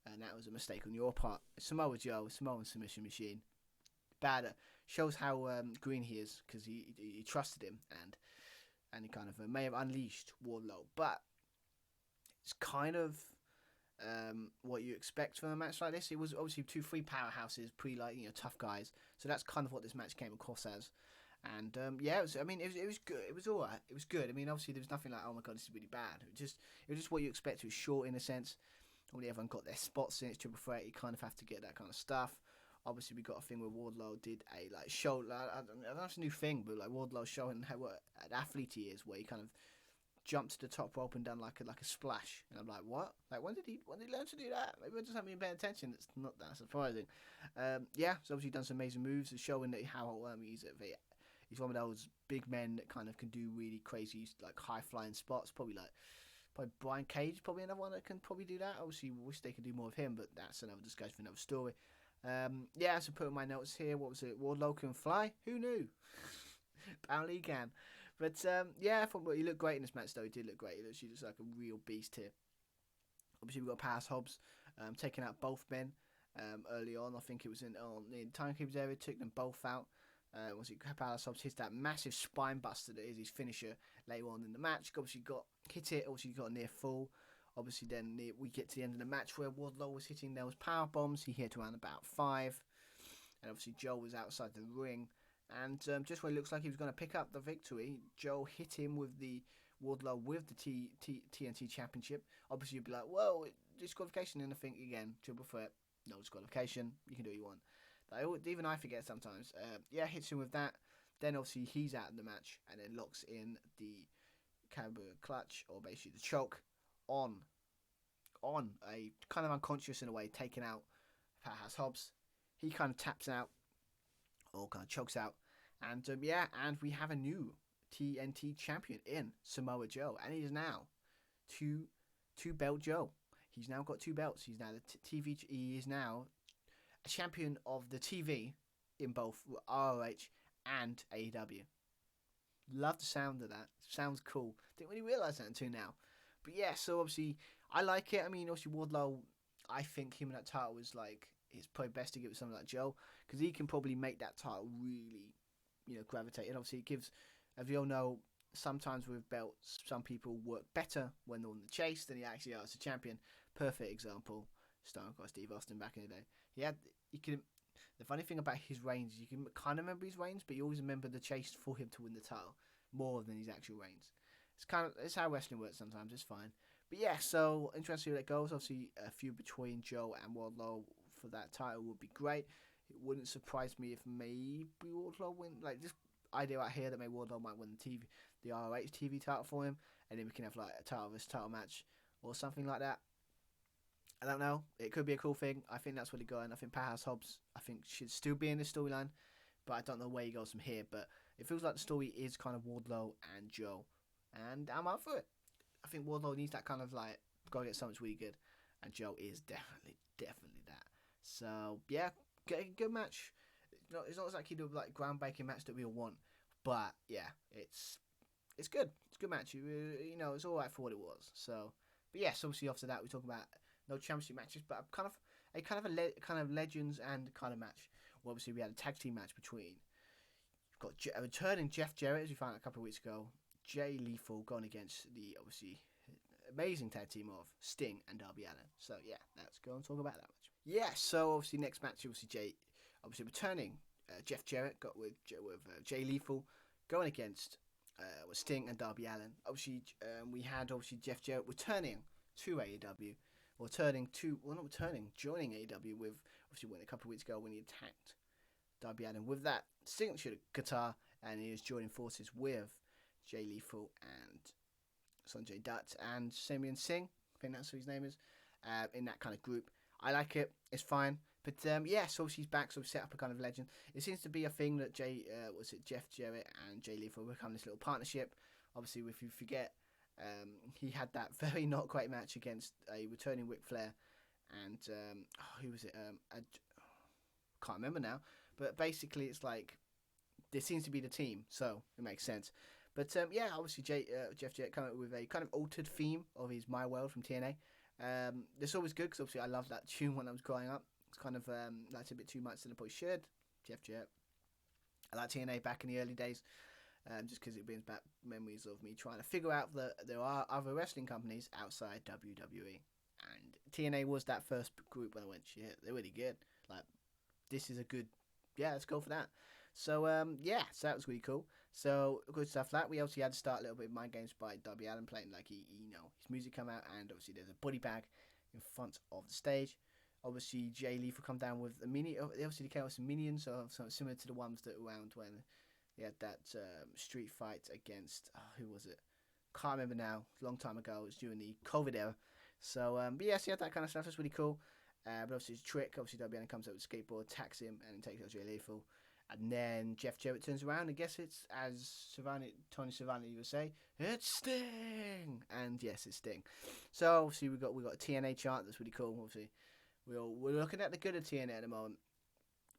And that was a mistake on your part. Samoa Joe, Samoan submission machine. Bad. Shows how green he is, because he trusted him and he kind of may have unleashed Wardlow. But it's kind of what you expect from a match like this. It was obviously 2-3 powerhouses, tough guys. So that's kind of what this match came across as. And yeah, it was good. It was alright. It was good. I mean, obviously there was nothing like, oh my god, this is really bad. It was just what you expect. It was short in a sense. Normally everyone got their spots in. It's triple threat. You kind of have to get that kind of stuff. Obviously, we got a thing where Wardlow did a show. I don't know if it's a new thing, but Wardlow showing what an athlete he is, where he kind of jumped to the top rope and done like a splash. And I'm like, what? Like when did he learn to do that? Maybe I just haven't been paying attention. It's not that surprising. Yeah, so obviously done some amazing moves, showing that how he's one of those big men that kind of can do really crazy high flying spots. Probably Brian Cage, probably another one that can probably do that. Obviously, we wish they could do more of him, but that's another discussion for another story. Yeah, so put in my notes here. What was it? Wardlow can fly? Who knew? Apparently he can. But yeah, I thought he looked great in this match, though. He did look great. He looks just like a real beast here. Obviously, we got Powerhouse Hobbs taking out both men early on. I think it was in the Timekeepers area. Took them both out. Powerhouse Hobbs hits that massive spine buster that is his finisher later on in the match. Obviously got hit it. Obviously got a near fall. Obviously, then we get to the end of the match where Wardlow was hitting those power bombs. He hit around about 5. And obviously, Joe was outside the ring. And just when it looks like he was going to pick up the victory, Joe hit him with the Wardlow with the TNT Championship. Obviously, you'd be like, whoa, disqualification. And I think, again, triple threat, no disqualification. You can do what you want. Even I forget sometimes. Yeah, hits him with that. Then, obviously, he's out of the match. And then locks in the Cobra Clutch, or basically the choke, on a kind of unconscious in a way, taking out Powerhouse Hobbs. He kind of taps out or kind of chokes out, and yeah, and we have a new TNT champion in Samoa Joe, and he is now two belt Joe. He's now got 2 belts. He's now the TV. He is now a champion of the TV in both ROH and AEW. Love the sound of that. Sounds cool. Didn't really realise that until now. But yeah, so obviously I like it. I mean, obviously Wardlow, I think him and that title was like, it's probably best to give it to someone like Joe, because he can probably make that title really, gravitate. And obviously it gives, as we all know, sometimes with belts, some people work better when they're on the chase than he actually are as a champion. Perfect example, Stone Cold Steve Austin back in the day. The funny thing about his reigns is you can kind of remember his reigns, but you always remember the chase for him to win the title more than his actual reigns. It's how wrestling works sometimes. It's fine. But yeah, so interesting to see where that goes. Obviously, a feud between Joe and Wardlow for that title would be great. It wouldn't surprise me if maybe Wardlow win. Like this idea out here that maybe Wardlow might win the ROH TV title for him, and then we can have like a title match or something like that. I don't know. It could be a cool thing. I think that's where they're going. I think Powerhouse Hobbs, should still be in this storyline, but I don't know where he goes from here. But it feels like the story is kind of Wardlow and Joe, and I'm up for it. I think Wardlow needs that kind of like, gotta get something really good, and Joe is definitely that. So yeah, good match. It's not exactly the like groundbreaking match that we all want, but yeah, it's good. It's a good match. It's all right for what it was. So, but yes, obviously after that we talk about no championship matches, but a kind of legends and kind of match. Well, obviously we had a tag team match between a returning Jeff Jarrett, as we found out a couple of weeks ago, Jay Lethal going against the obviously amazing tag team of Sting and Darby Allin. So yeah, let's go and talk about that match. Yeah, so obviously next match, obviously returning Jeff Jarrett got with Jay Lethal going against with Sting and Darby Allin. Obviously we had Jeff Jarrett returning to AEW. Joining AEW with, obviously went a couple of weeks ago when he attacked Darby Allin with that signature guitar, and he is joining forces with Jay Lethal and Sanjay Dutt and Simeon Singh, I think that's who his name is, in that kind of group. I like it, it's fine. But yeah, so she's back, so we've set up a kind of legend. It seems to be a thing that Jeff Jarrett and Jay Lethal become this little partnership. Obviously, if you forget, he had that very not great match against a returning Ric Flair, and who was it? I can't remember now. But basically, it's like this seems to be the team, so it makes sense. But yeah, obviously Jeff Jarrett coming up with a kind of altered theme of his My World from TNA. It's always good because obviously I loved that tune when I was growing up. It's kind of that's a bit too much than I probably should. Jeff Jarrett. I like TNA back in the early days. Just because it brings back memories of me trying to figure out that there are other wrestling companies outside WWE. And TNA was that first group when I went, shit, they're really good. Like, this is a good, yeah, let's go for that. So, yeah, so that was really cool. So, good stuff like that. We obviously had to start a little bit of Mind Games by Darby Allin playing, like, his music come out, and obviously there's a body bag in front of the stage. Obviously, Jay Lethal come down with a obviously they came with some minions, or something similar to the ones that were around when they had that street fight against, who was it? Can't remember now. It's a long time ago. It was during the COVID era. So, but yes, he had that kind of stuff. That's really cool. But obviously, it's a trick. Obviously, Darby Allin comes out with a skateboard, attacks him, and takes out Jay Lethal. And then Jeff Jarrett turns around. I guess it's, as Tony Schiavone would say, it's Sting. And yes, it's Sting. So obviously we got a TNA chant. That's really cool. Obviously, we're looking at the good of TNA at the moment.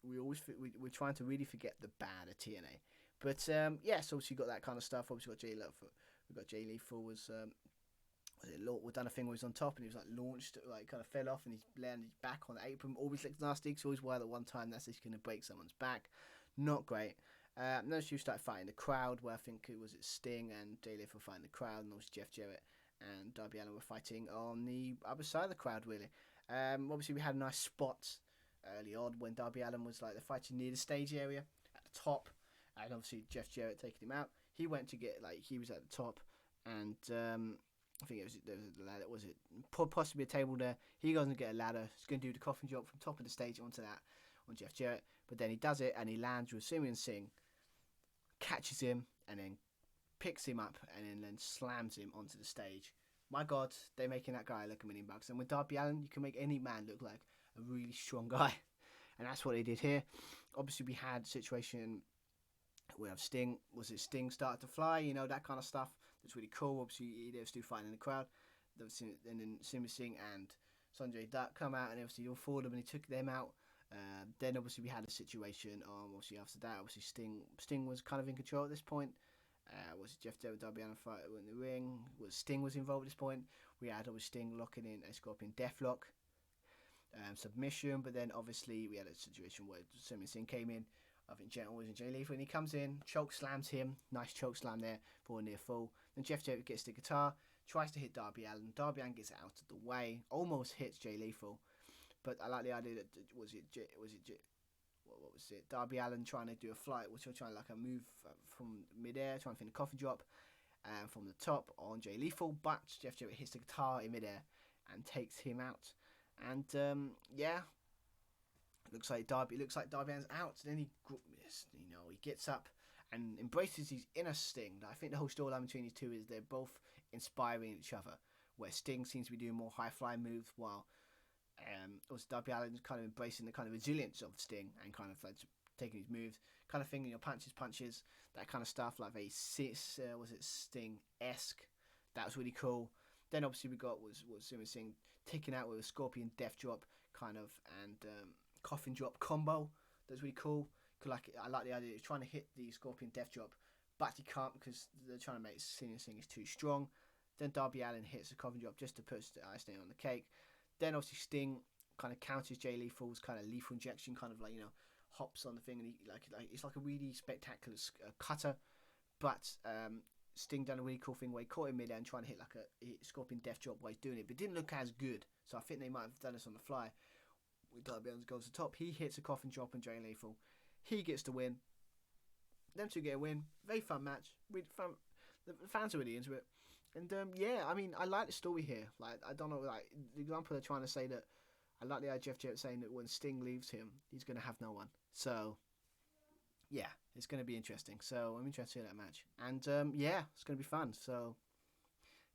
We're trying to really forget the bad of TNA. But yeah, so obviously got that kind of stuff. Obviously got Jay Lethal. We got Jay Lethal we've done a thing where he was on top and he was like launched, like kind of fell off, and he's landed back on the apron. Always looks nasty. Cause always wild at one time. That's just going to break someone's back. Not great. Then she started fighting the crowd, where I think it was Sting and Jay Lethal fighting the crowd, and also Jeff Jarrett and Darby Allin were fighting on the other side of the crowd. Really. Obviously we had a nice spot early on when Darby Allin was like, they're fighting near the stage area at the top, and obviously Jeff Jarrett taking him out. He went to get, like, he was at the top, and I think there was a ladder. Was it possibly a table there? He goes and get a ladder. He's going to do the coffin drop from top of the stage onto that on Jeff Jarrett, but then he does it and he lands with Simeon Singh, catches him, and then picks him up and then slams him onto the stage. My God, they're making that guy look $1 million. And with Darby Allin, you can make any man look like a really strong guy, and that's what they did here. Obviously, we had a situation where Sting started to fly, that kind of stuff. That's really cool. Obviously, they were still fighting in the crowd. And then Simeon Singh and Sanjay Dutt come out, and obviously all four of them, and he took them out. Then obviously we had a situation. Obviously after that, obviously Sting was kind of in control at this point. Was it Jeff Jarrett, Darby Allin fight in the ring? Sting was involved at this point. We had Sting locking in a Scorpion Deathlock submission, but then obviously we had a situation where Singh came in. I think Jet was in Jay Lethal, and he comes in, choke slams him, nice choke slam there for a near fall. Then Jeff Jarrett gets the guitar, tries to hit Darby Allin. Darby Allin gets out of the way, almost hits Jay Lethal, but I like the idea that what was it? Darby Allin trying to do a flight, which was trying like a move from midair, trying to find a coffin drop from the top on Jay Lethal, but Jeff Jarrett hits the guitar in midair and takes him out. And looks like Darby Allin's out. Then he gets up and embraces his inner Sting. I think the whole storyline between these two is they're both inspiring each other. Where Sting seems to be doing more high flying moves, while Darby Allin's kind of embracing the kind of resilience of Sting and kind of like taking his moves, kind of thinking punches, that kind of stuff, like very Sting-esque. That was really cool. Then obviously we got was Singh taken out with a Scorpion Death Drop kind of and Coffin Drop combo. That's really cool. I like the idea of trying to hit the Scorpion Death Drop, but he can't because they're trying to make Singh is too strong. Then Darby Allin hits a Coffin Drop just to put the icing on the cake. Then obviously Sting kind of counters Jay Lethal's kind of lethal injection, kind of like hops on the thing, and he like it's like a really spectacular cutter. But Sting done a really cool thing where he caught him mid-air and trying to hit like a Scorpion Death Drop while he's doing it, but it didn't look as good. So I think they might have done this on the fly. With Darby Allin goes to the top, he hits a Coffin Drop on Jay Lethal. He gets the win. Them two get a win. Very fun match. Really fun. The fans are really into it. And I mean, I like the story here. Like, I don't know, like the example they're trying to say that I like the idea of Jeff Jarrett saying that when Sting leaves him, he's going to have no one. So yeah, it's going to be interesting. So I'm interested in that match. And it's going to be fun. So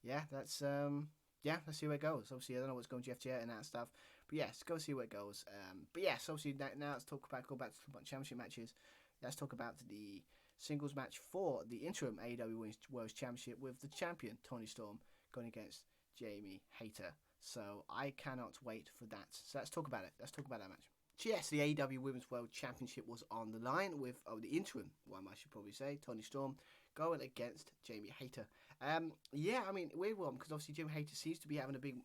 yeah, let's see where it goes. Obviously, I don't know what's going on with Jeff Jarrett and that stuff. But yeah, let's go see where it goes. But yes, obviously now let's go back to the championship matches. Let's talk about the singles match for the interim AEW World Championship with the champion Toni Storm going against Jamie Hayter. So I cannot wait for that. So let's talk about it. Let's talk about that match. So yes, the AEW Women's World Championship was on the line with the interim one, I should probably say, Toni Storm going against Jamie Hayter. I mean, weird one because obviously Jamie Hayter seems to be having a big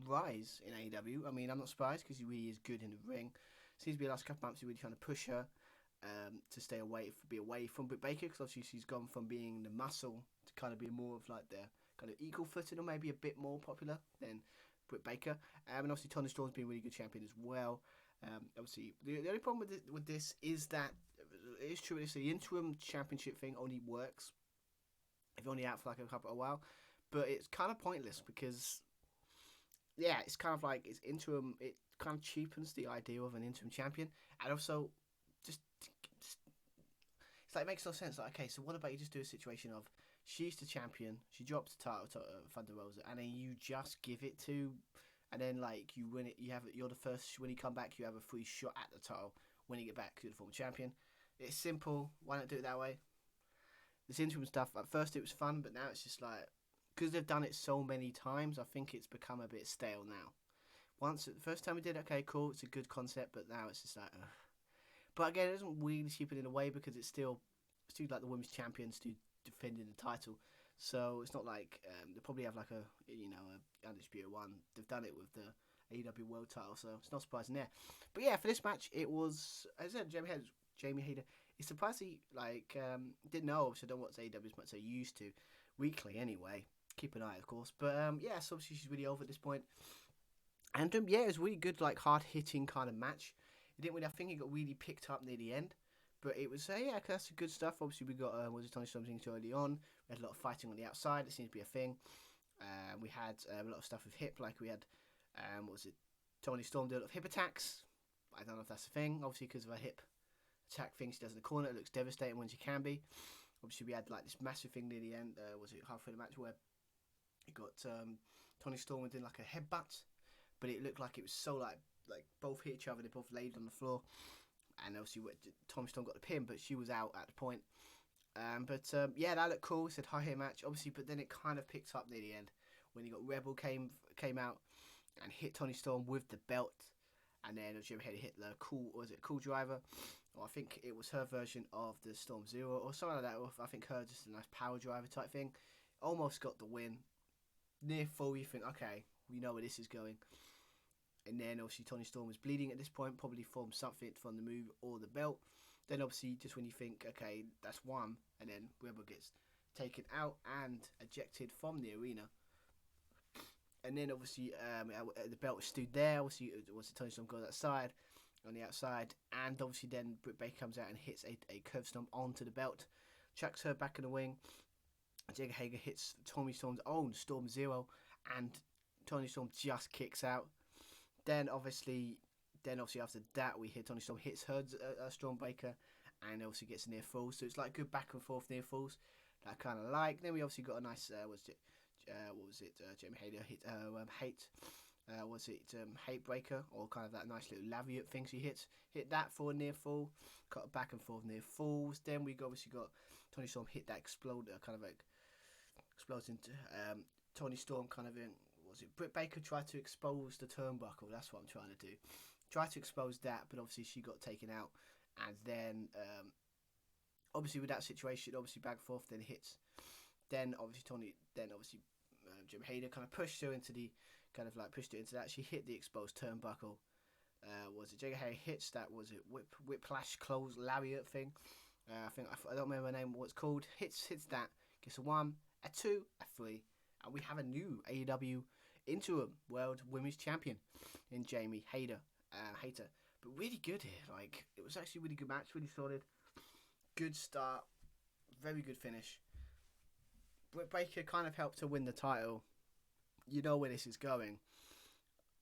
rise in AEW. I mean, I'm not surprised because he really is good in the ring. Seems to be the last couple months he's really trying to push her to be away from Britt Baker, because obviously she's gone from being the muscle to kind of be more of like the kind of equal footed or maybe a bit more popular than Britt Baker. And obviously Toni Storm's been a really good champion as well. Obviously the only problem with this is that it is true, it's the interim championship thing only works if you're only out for like a while, but it's kind of pointless because it's kind of like it's interim. It kind of cheapens the idea of an interim champion, and also just it's like it makes no sense. Like, okay, so what about you just do a situation of she's the champion, she drops the title to Thunder Rosa, and then you just give it to, and then like you win it. You're the first when you come back. You have a free shot at the title when you get back to the former champion. It's simple. Why not do it that way? This interim stuff. At first it was fun, but now it's just like because they've done it so many times. I think it's become a bit stale now. The first time we did it, okay, cool, it's a good concept, but now it's just like, ugh. But again, it doesn't really keep it in a way because it's still like the women's champions defending the title. So it's not like they probably have like a undisputed one. They've done it with the AEW World Title, so it's not surprising there. But yeah, for this match, it was, as I said, Jamie Hayter. It's surprisingly didn't know, so I don't watch AEW as much as I used to, weekly anyway. Keep an eye, of course. But so obviously she's really over at this point. And it was really good, like hard hitting kind of match. It didn't really. I think it got really picked up near the end, but it was that's good stuff. Obviously, we got Toni Storm things early on. We had a lot of fighting on the outside. It seems to be a thing. We had a lot of stuff with hip, like we had Toni Storm did a lot of hip attacks. I don't know if that's a thing. Obviously, because of her hip attack thing she does in the corner, it looks devastating when she can be. Obviously, we had like this massive thing near the end. Halfway the match where you got Toni Storm doing like a headbutt. But it looked like it was so like both hit each other. They both laid on the floor, and obviously Toni Storm got the pin, but she was out at the point. That looked cool. It said high hit match, obviously, but then it kind of picked up near the end when you got Rebel came out and hit Toni Storm with the belt, and then Jamie Hayter hit the cool driver, or I think it was her version of the Storm Zero or something like that. Or I think her just a nice power driver type thing. Almost got the win. Near full, you think, okay, we know where this is going. And then obviously Toni Storm was bleeding at this point, probably formed something from the move or the belt. Then obviously just when you think, okay, that's one, and then Rebel gets taken out and ejected from the arena. And then obviously the belt was stood there. Obviously Toni Storm goes outside, on the outside, and obviously then Britt Baker comes out and hits a curve stomp onto the belt, chucks her back in the wing. Jake Hager hits Toni Storm's own Storm Zero, and Toni Storm just kicks out. Then obviously after that we hear Toni Storm hits her Stormbreaker, and obviously gets a near fall. So it's like good back and forth near falls that I kind of like. Then we obviously got a nice Jamie Hayter hit hate breaker, or kind of that nice little lariat thing she hit that for a near fall. Got back and forth near falls. Then we obviously got Toni Storm hit that explodes into Toni Storm kind of in. Britt Baker tried to expose the turnbuckle. That's what I'm trying to do. Tried to expose that, but obviously she got taken out. And then, obviously with that situation, obviously back and forth, then hits. Then obviously Jim Hayter kind of pushed her into that. She hit the exposed turnbuckle. Jake Hayter hits that? Whiplash close lariat thing? I don't remember the name. What it's called. Hits that. Gets a 1, a 2, a 3, and we have a new AEW interim World Women's Champion in Jamie Hayter. But really good here. Like, it was actually a really good match, really solid. Good start, very good finish. Britt Baker kind of helped her win the title. You know where this is going.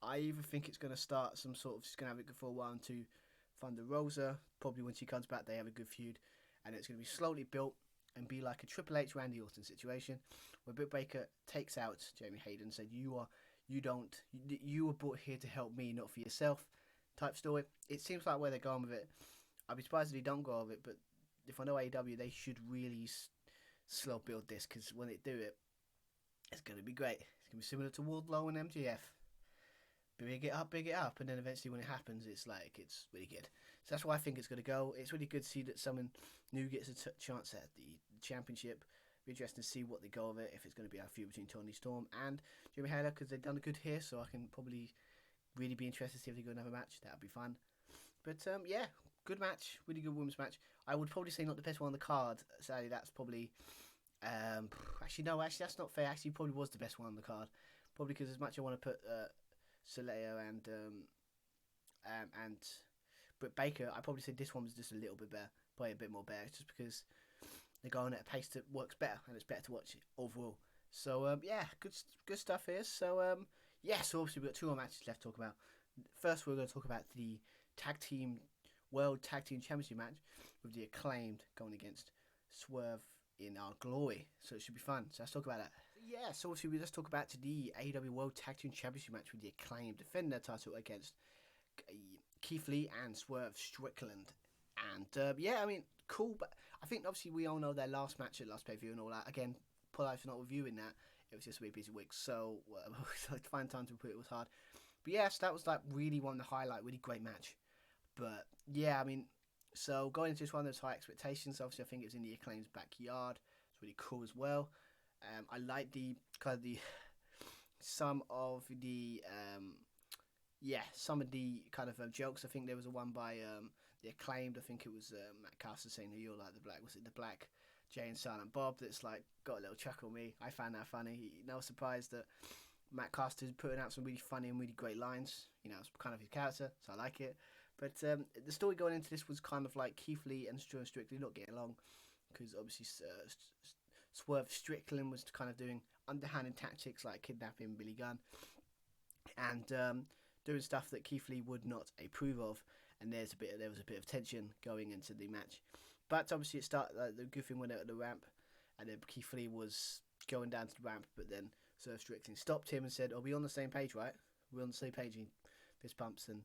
I even think it's going to start some sort of, she's going to have it for a while to Thunder Rosa. Probably when she comes back, they have a good feud, and it's going to be slowly built and be like a Triple H Randy Orton situation, where Britt Baker takes out Jamie Hayter and said, you were brought here to help me, not for yourself, type story. It seems like where they're going with it. I'd be surprised if they don't go with it, but if I know AEW, they should really slow build this, because when they do it, it's going to be great. It's going to be similar to Wardlow and MJF. Big it up, and then eventually when it happens, it's really good. So that's why I think it's going to go. It's really good to see that someone new gets a chance at the championship. Be interesting to see what they go with it, if it's going to be a feud between Toni Storm and Jamie Hayter, because they've done a good here, so I can probably really be interested to see if they go another match. That would be fun. But yeah, good match, really good women's match. I would probably say not the best one on the card. Sadly, that's probably actually that's not fair. Actually, probably was the best one on the card. Probably because as much as I want to put Saraya and Britt Baker, I probably say this one was just a little bit better, probably a bit more better, just because they're going at a pace that works better and it's better to watch overall. So yeah, good stuff here. So so obviously we've got 2 more matches left to talk about. First, we're going to talk about the World Tag Team Championship match with the Acclaimed going against Swerve in Our Glory. So it should be fun. So let's talk about that. Yeah, so obviously let's talk about the AEW World Tag Team Championship match with the Acclaimed defending their title against Keith Lee and Swerve Strickland. And I mean, cool, but I think obviously we all know their last match at last pay-per-view and all that. Again, Paul for not reviewing that. It was just a really busy week, so to find time to put it was hard. But yes, that was like really one of the highlight, really great match. But yeah, I mean, so going into this one, there's high expectations. Obviously, I think it was in the Acclaim's backyard. It's really cool as well. I like the kind of some of the jokes. I think there was a one by the Acclaimed. I think it was Matt Caster saying that you're like the black. Was it the black Jay and Silent Bob? That's like got a little chuckle on me. I found that funny. No surprise that Matt Caster's putting out some really funny and really great lines. You know, it's kind of his character, so I like it. But the story going into this was kind of like Keith Lee and Stu Strickland not getting along, because obviously Swerve Strickland was kind of doing underhanded tactics like kidnapping Billy Gunn and doing stuff that Keith Lee would not approve of, and there was a bit of tension going into the match. But obviously it started, the good thing went out at the ramp, and then Keith Lee was going down to the ramp, but then Swerve Strickland stopped him and said, "Are we on the same page, right? We're on the same page." Fist pumps, and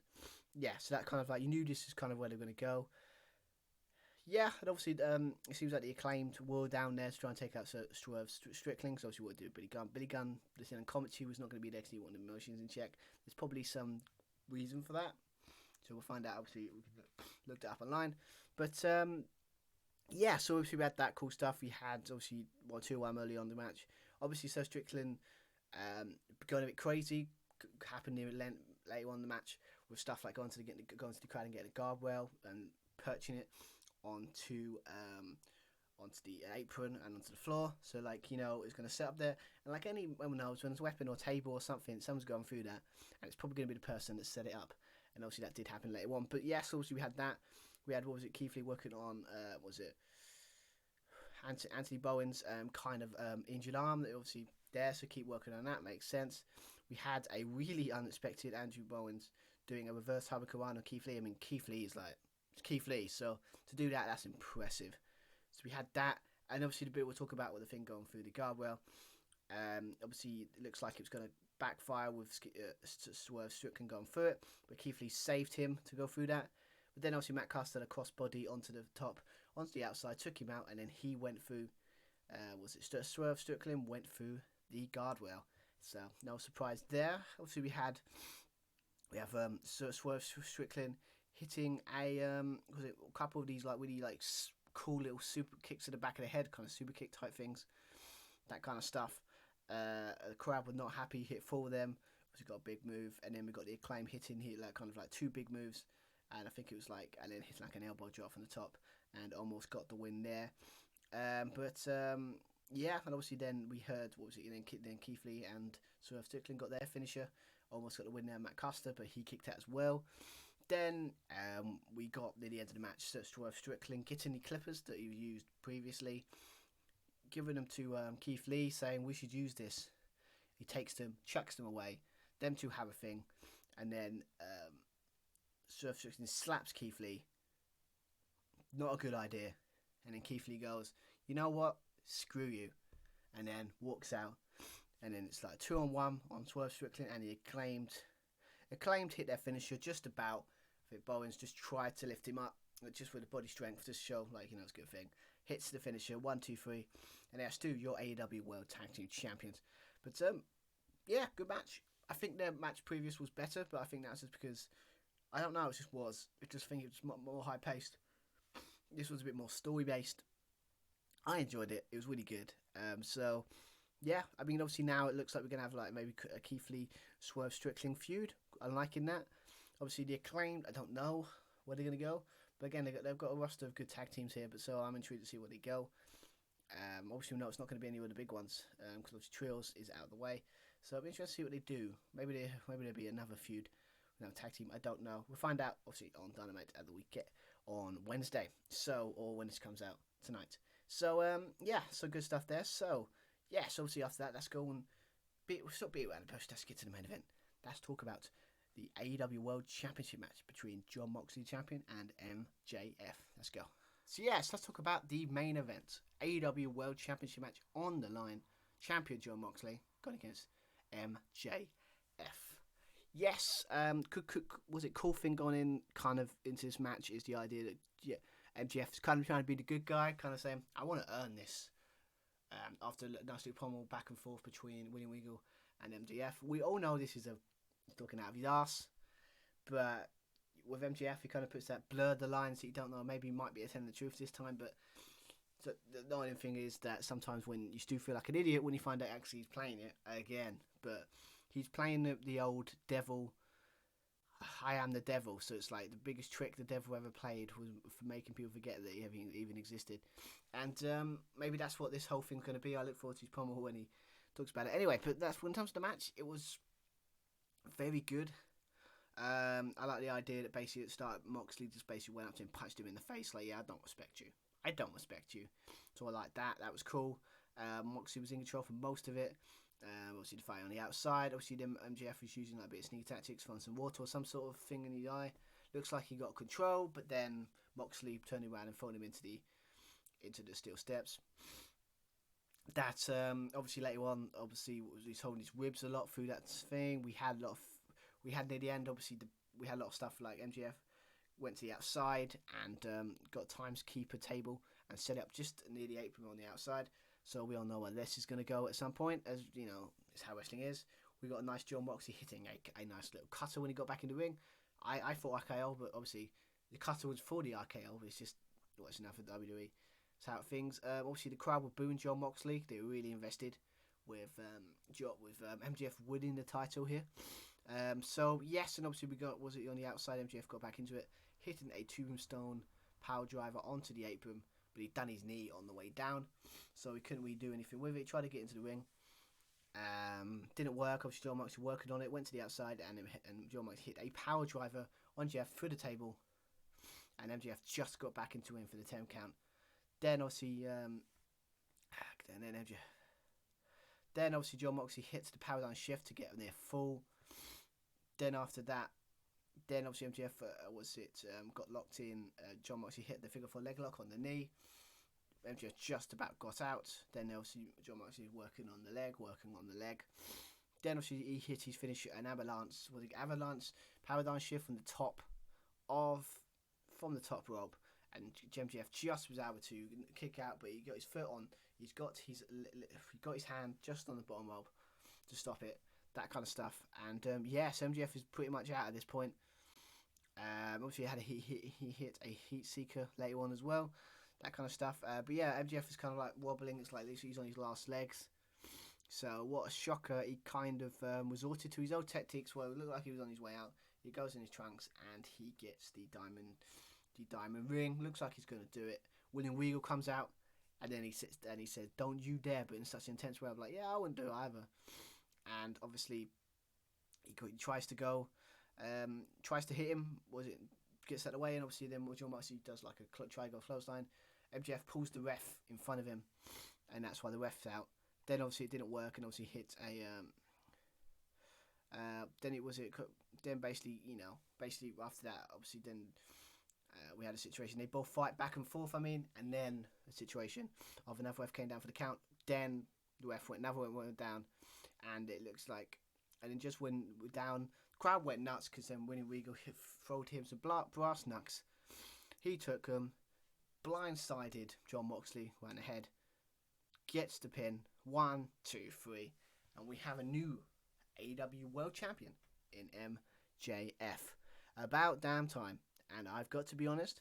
yeah, so that kind of like, you knew this is kind of where they're going to go. Yeah, and obviously it seems like the Acclaimed were down there to try and take out Swerve Strickland, because obviously what to do Billy Gunn. Billy Gunn, listening on commentary, was not going to be there because he wanted emotions in check. There's probably some reason for that. So we'll find out. Obviously, we can look it up online. But yeah, so obviously we had that cool stuff. We had obviously 2-1 early on the match. Obviously, so Strickland going a bit crazy. Happened later on in the match with stuff like going to the crowd and getting a guardrail and perching it onto the apron and onto the floor. So like, you know, it's going to set up there, and like anyone knows, when it's a weapon or table or something, someone's going through that, and it's probably going to be the person that set it up. And obviously that did happen later on. But yes, obviously we had that. We had, Keith Lee working on Anthony Bowen's kind of injured arm that obviously there, so keep working on that, makes sense. We had a really unexpected Andrew Bowens doing a reverse hurricane on Keith Lee. I mean, Keith Lee is like, it's Keith Lee, so to do that, that's impressive. So we had that, and obviously the bit we'll talk about with the thing going through the guardrail. Obviously it looks like it was going to backfire with Swerve Strickland going through it, but Keith Lee saved him to go through that. But then obviously Matt Custer, a crossbody onto the top, onto the outside, took him out, and then he went through, Swerve Strickland went through the guardrail. So no surprise there. Obviously we have Swerve Strickland hitting a couple of these like really like cool little super kicks to the back of the head, kind of super kick type things, that kind of stuff. The crowd were not happy. Hit 4 of them. We got a big move, and then we got the Acclaimed hitting like kind of like 2 big moves, and I think it was like, and then hit like an elbow drop from the top, and almost got the win there. Yeah, and obviously then we heard then Keith Lee and Swerve Strickland got their finisher, almost got the win there, Matt Custer, but he kicked out as well. Then we got near the end of the match, Swerve Strickland getting the clippers that he used previously, giving them to Keith Lee, saying we should use this. He takes them, chucks them away. Them two have a thing, and then Swerve Strickland slaps Keith Lee. Not a good idea. And then Keith Lee goes, you know what? Screw you. And then walks out. And then it's like 2-on-1 on Swerve Strickland, and the Acclaimed hit their finisher just about. I think Bowens just tried to lift him up, just with the body strength to show, like, you know, it's a good thing. Hits the finisher, 1, 2, 3. And there's Stu, your AEW World Tag Team Champions. But, yeah, good match. I think their match previous was better, but I think that's just because, I don't know, it just was. I just think it was more high-paced. This was a bit more story-based. I enjoyed it. It was really good. So, yeah, I mean, obviously now it looks like we're going to have like maybe a Keith Lee Swerve Strickland feud. I'm liking that. Obviously the Acclaimed, I don't know where they're going to go. But again, they've got a roster of good tag teams here, but so I'm intrigued to see where they go. Obviously we know it's not going to be any of the big ones, because obviously Trios is out of the way. So I'm interested to see what they do. Maybe there'll be another feud. Another tag team, I don't know. We'll find out obviously on Dynamite at the weekend on Wednesday. So, or when this comes out tonight. So yeah, so good stuff there. So yeah, so obviously after that, let's go and beat around the bush. Let's get to the main event. Let's talk about the AEW World Championship match between Jon Moxley, champion, and MJF. Let's go. So yes, let's talk about the main event. AEW World Championship match on the line. Champion Jon Moxley going against MJF. Yes, was it cool thing going in kind of into this match is the idea that MJF's kind of trying to be the good guy, kind of saying, I want to earn this. After a nice little pommel back and forth between William Regal and MJF. We all know this is talking out of his ass, but with MJF he kind of puts that blurred the lines that you don't know, maybe he might be telling the truth this time, but so the only thing is that sometimes when you do feel like an idiot when you find out actually he's playing it again, but he's playing the old devil, I am the devil, so it's like the biggest trick the devil ever played was for making people forget that he even existed. And maybe that's what this whole thing's going to be. I look forward to his promo when he talks about it. Anyway, but that's when it comes to the match, it was very good. I like the idea that basically at the start, Moxley just basically went up to him, punched him in the face, like, yeah, I don't respect you. I don't respect you. So I like that. That was cool. Moxley was in control for most of it. Obviously the fight on the outside. Obviously then MJF was using like a bit of sneak tactics, throwing some water or some sort of thing in the eye. Looks like he got control, but then Moxley turned around and thrown him into the steel steps. That obviously later on, obviously he's holding his ribs a lot through that thing. We had near the end, obviously we had a lot of stuff like MJF went to the outside and got timekeeper table and set it up just near the apron on the outside. So we all know where this is going to go at some point, as you know, it's how wrestling is. We got a nice Jon Moxley hitting a nice little cutter when he got back in the ring. I thought RKO, but obviously the cutter was for the RKO, but it's just what's enough for WWE. That's how things. Obviously, the crowd were booing Jon Moxley. They were really invested with MJF winning the title here. So yes, and obviously we got on the outside. MJF got back into it, hitting a tombstone power driver onto the apron, but he'd done his knee on the way down, so he couldn't really do anything with it. He tried to get into the ring. Didn't work. Obviously, Jon Moxley working on it. Went to the outside, and Jon Moxley hit a power driver on Jeff through the table, and MJF just got back into it for the 10 count. Then obviously, then obviously Jon Moxley hits the power down shift to get near full. Then after that, obviously MJF got locked in. Jon Moxley hit the figure 4 leg lock on the knee. MJF just about got out. Then obviously Jon Moxley working on the leg. Then obviously he hit his finish, an avalanche power down shift from the top rope, and MJF just was able to kick out, but he got his foot on. He got his hand just on the bottom rope to stop it. That kind of stuff. And so MJF is pretty much out at this point. Obviously he hit a heat seeker later on as well. That kind of stuff. But yeah, MJF is kind of like wobbling. It's like he's on his last legs. So what a shocker. He kind of resorted to his old tactics where it looked like he was on his way out. He goes in his trunks and he gets the diamond ring. Looks like he's going to do it. William Regal comes out and then he sits there and he says, "Don't you dare," but in such an intense way. I'm like, yeah, I wouldn't do it either. And obviously he tries to hit him. Gets out of the way, and obviously then Jon Moxley does like a triangle clothesline. MJF pulls the ref in front of him, and that's why the ref's out. Then obviously it didn't work, and obviously hits a then basically after that obviously then we had a situation. They both fight back and forth. And then a situation of another ref came down for the count. Then the ref went down, and it looks like, and then just when we're down, the crowd went nuts because then William Regal throwed him some brass knucks. He took him, blindsided Jon Moxley, right in the head, gets the pin. 1, 2, 3, and we have a new AEW World Champion in MJF. About damn time. And I've got to be honest,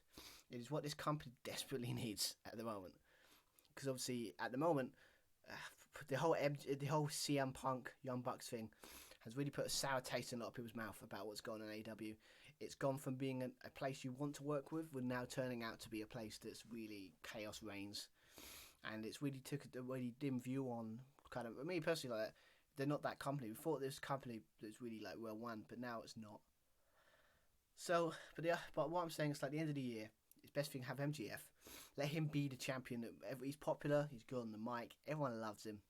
it is what this company desperately needs at the moment. Because obviously, at the moment, the whole CM Punk Young Bucks thing has really put a sour taste in a lot of people's mouth about what's going on in AEW. It's gone from being a place you want to work with now turning out to be a place that's really chaos reigns. And it's really took a really dim view on kind of, me personally, like, they're not that company. We thought this company was really like well run, but now it's not. So, but what I'm saying is, like, the end of the year, it's best thing to have MJF. Let him be the champion. He's popular. He's good on the mic. Everyone loves him,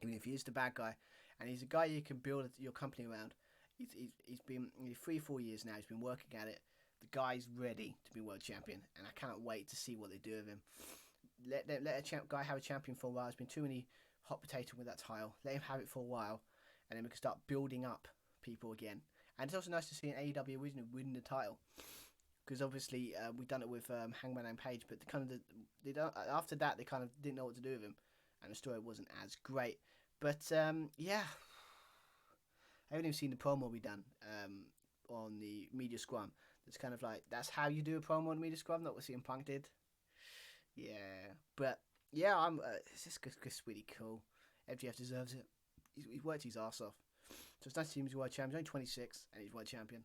even if he is the bad guy. And he's a guy you can build your company around. He's been 3-4 years now. He's been working at it. The guy's ready to be world champion, and I cannot wait to see what they do with him. Let a guy have a champion for a while. There's been too many hot potato with that title. Let him have it for a while, and then we can start building up people again. And it's also nice to see an AEW win the title, because obviously we've done it with Hangman and Page, but after that they kind of didn't know what to do with him, and the story wasn't as great. But yeah, I haven't even seen the promo we done on the media scrum. It's kind of like, that's how you do a promo on the media scrum, not what CM Punk did. Yeah, but yeah, it's just really cool. MJF deserves it. He's worked his ass off. So it's nice to see him as world champion. He's only 26 and he's world champion.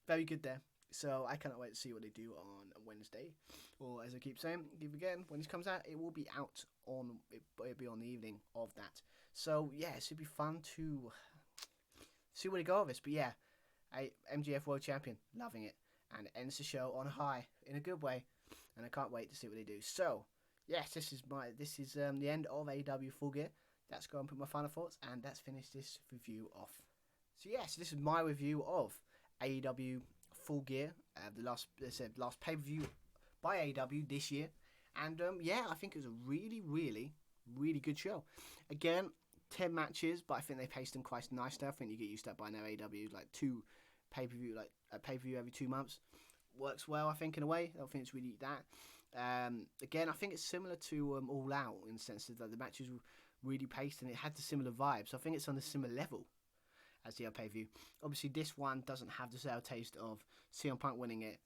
Very good there. So I cannot wait to see what they do on Wednesday. Or as I keep saying, again, when this comes out, it will be out it'll be on the evening of that. So yeah, it should be fun to see where they go with this. But yeah, MJF world champion, loving it. And it ends the show on a high, in a good way. And I can't wait to see what they do. So yes, this is the end of AEW Full Gear. That's going to put my final thoughts, and that's finished this review off. So yes, this is my review of AEW Full Gear, the last pay-per-view by AEW this year. And yeah, I think it was a really, really, really good show. Again, 10 matches, but I think they paced them quite nicely. I think you get used to that by now. AEW, like a pay-per-view every 2 months. Works well, I think, in a way. I don't think it's really that. Again, I think it's similar to All Out in the sense that the matches were really paced and it had the similar vibes. So I think it's on a similar level. as the pay-per-view. Obviously, this one doesn't have the sour taste of CM Punk winning it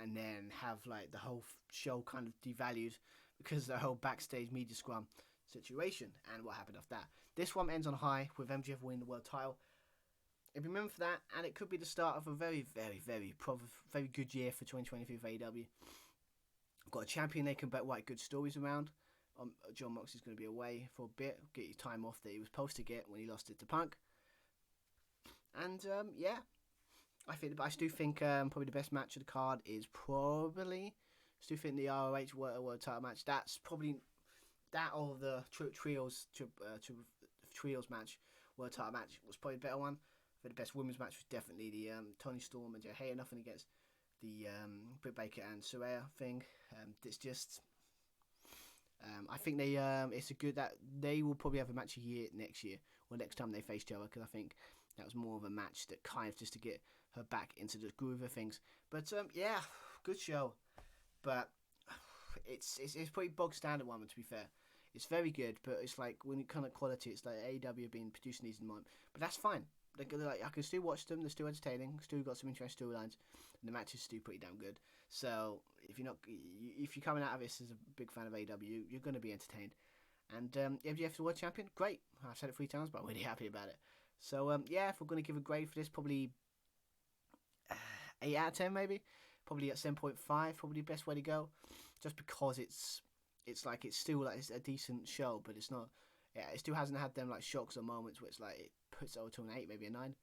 and then have like the whole show kind of devalued because the whole backstage media scrum situation and what happened after that. This one ends on high with MJF winning the world title. If you remember for that, and it could be the start of a very, very, very, very good year for 2023 for AEW. Got a champion they can write good stories around. Jon Moxley's going to be away for a bit, get his time off that he was supposed to get when he lost it to Punk. And yeah, I still think probably the best match of the card is probably the ROH World Title match. That's probably that or the trios match, World Title match was probably the better one. For the best women's match was definitely the Toni Storm and Hayter. Nothing against the Britt Baker and Saraya thing. It's just I think it's a good that they will probably have a match a year next year or next time they face each other, because I think that was more of a match that kind of just to get her back into the groove of things. But yeah, good show, but it's pretty bog standard one. To be fair, it's very good, but it's like when it kind of quality, it's like AEW have been producing these in mind, but that's fine. Like, I can still watch them. They're still entertaining. Still got some interesting storylines, and the match is still pretty damn good. So if you're coming out of this as a big fan of AEW, you're going to be entertained. And MJF's the world champion. Great. I've said it 3 times, but I'm really happy about it. So yeah, if we're going to give a grade for this, probably 8 out of 10 maybe. Probably at 7.5. Probably the best way to go, just because it's still like it's a decent show, but it's not. Yeah, it still hasn't had them like shocks or moments where it's like it puts it over to an 8, maybe a 9.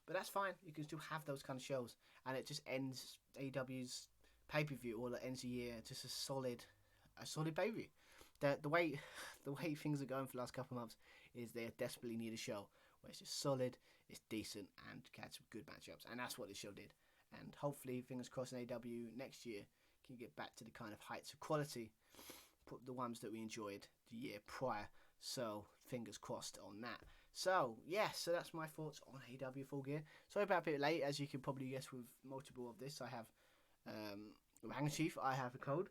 But that's fine. You can still have those kind of shows, and it just ends AEW's pay-per-view, or it ends the year just a solid pay-per-view. The way things are going for the last couple of months is they desperately need a show where it's just solid, it's decent, and catch some good matchups, and that's what this show did. And hopefully, fingers crossed, in AEW next year can get back to the kind of heights of quality, the ones that we enjoyed the year prior. So fingers crossed on that. So yeah, so that's my thoughts on AEW Full Gear. Sorry about a bit late, as you can probably guess with multiple of this. I have handkerchief. I have a cold,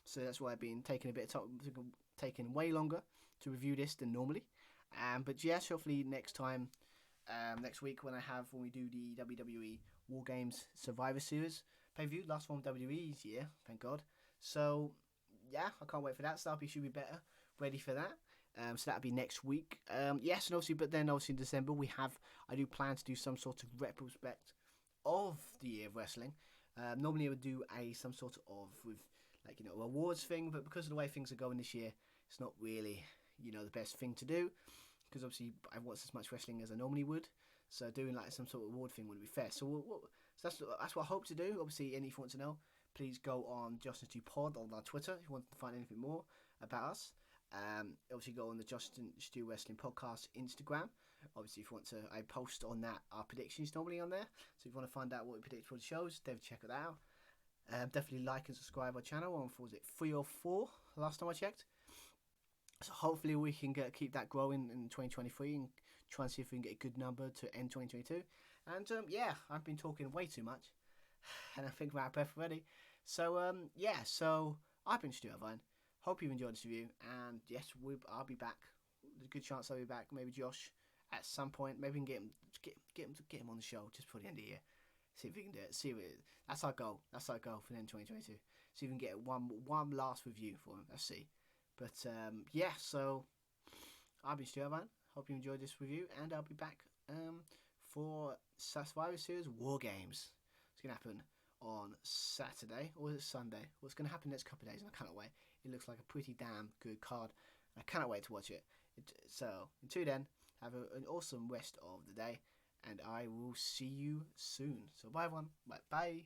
so that's why I've been taking a bit of time, taking way longer to review this than normally. But yes, hopefully next time, next week when we do the WWE War Games Survivor Series pay-per-view, last one of WWE's year, thank God. So yeah, I can't wait for that. Starby should be better ready for that. So that'll be next week. Yes, and obviously, but then obviously in December I do plan to do some sort of retrospect of the year of wrestling. Normally I would do some sort of with awards thing, but because of the way things are going this year, it's not really the best thing to do, because obviously I watch as much wrestling as I normally would. So doing like some sort of award thing wouldn't be fair. So that's what I hope to do. Obviously, if you want to know, please go on Josh Stu Pod on our Twitter if you want to find anything more about us. Obviously go on the Josh Stu Wrestling Podcast Instagram. Obviously, if you want to, I post on that our predictions normally on there. So if you want to find out what we predict for the shows, definitely check it out. Definitely like and subscribe our channel. On 3 or 4 last time I checked. So hopefully we can keep that growing in 2023 and try and see if we can get a good number to end 2022. And yeah, I've been talking way too much, and I think we're out of breath already. So yeah, so I've been Stuart Irvine. Hope you've enjoyed this review, and yes, I'll be back. There's a good chance I'll be back. Maybe Josh at some point. Maybe we can get him on the show just for the end of the year. See if we can do it. That's our goal. That's our goal for the end of 2022. See if we can get one last review for him. Let's see. But yeah, so I've been Stuart Irvine. Hope you enjoyed this review, and I'll be back for Survivor Series War Games. It's gonna happen on Saturday, or is it Sunday? What's going to happen next couple of days, and I cannot wait. It looks like a pretty damn good card. I cannot wait to watch it. So until then, have an awesome rest of the day, and I will see you soon. So bye everyone. Bye.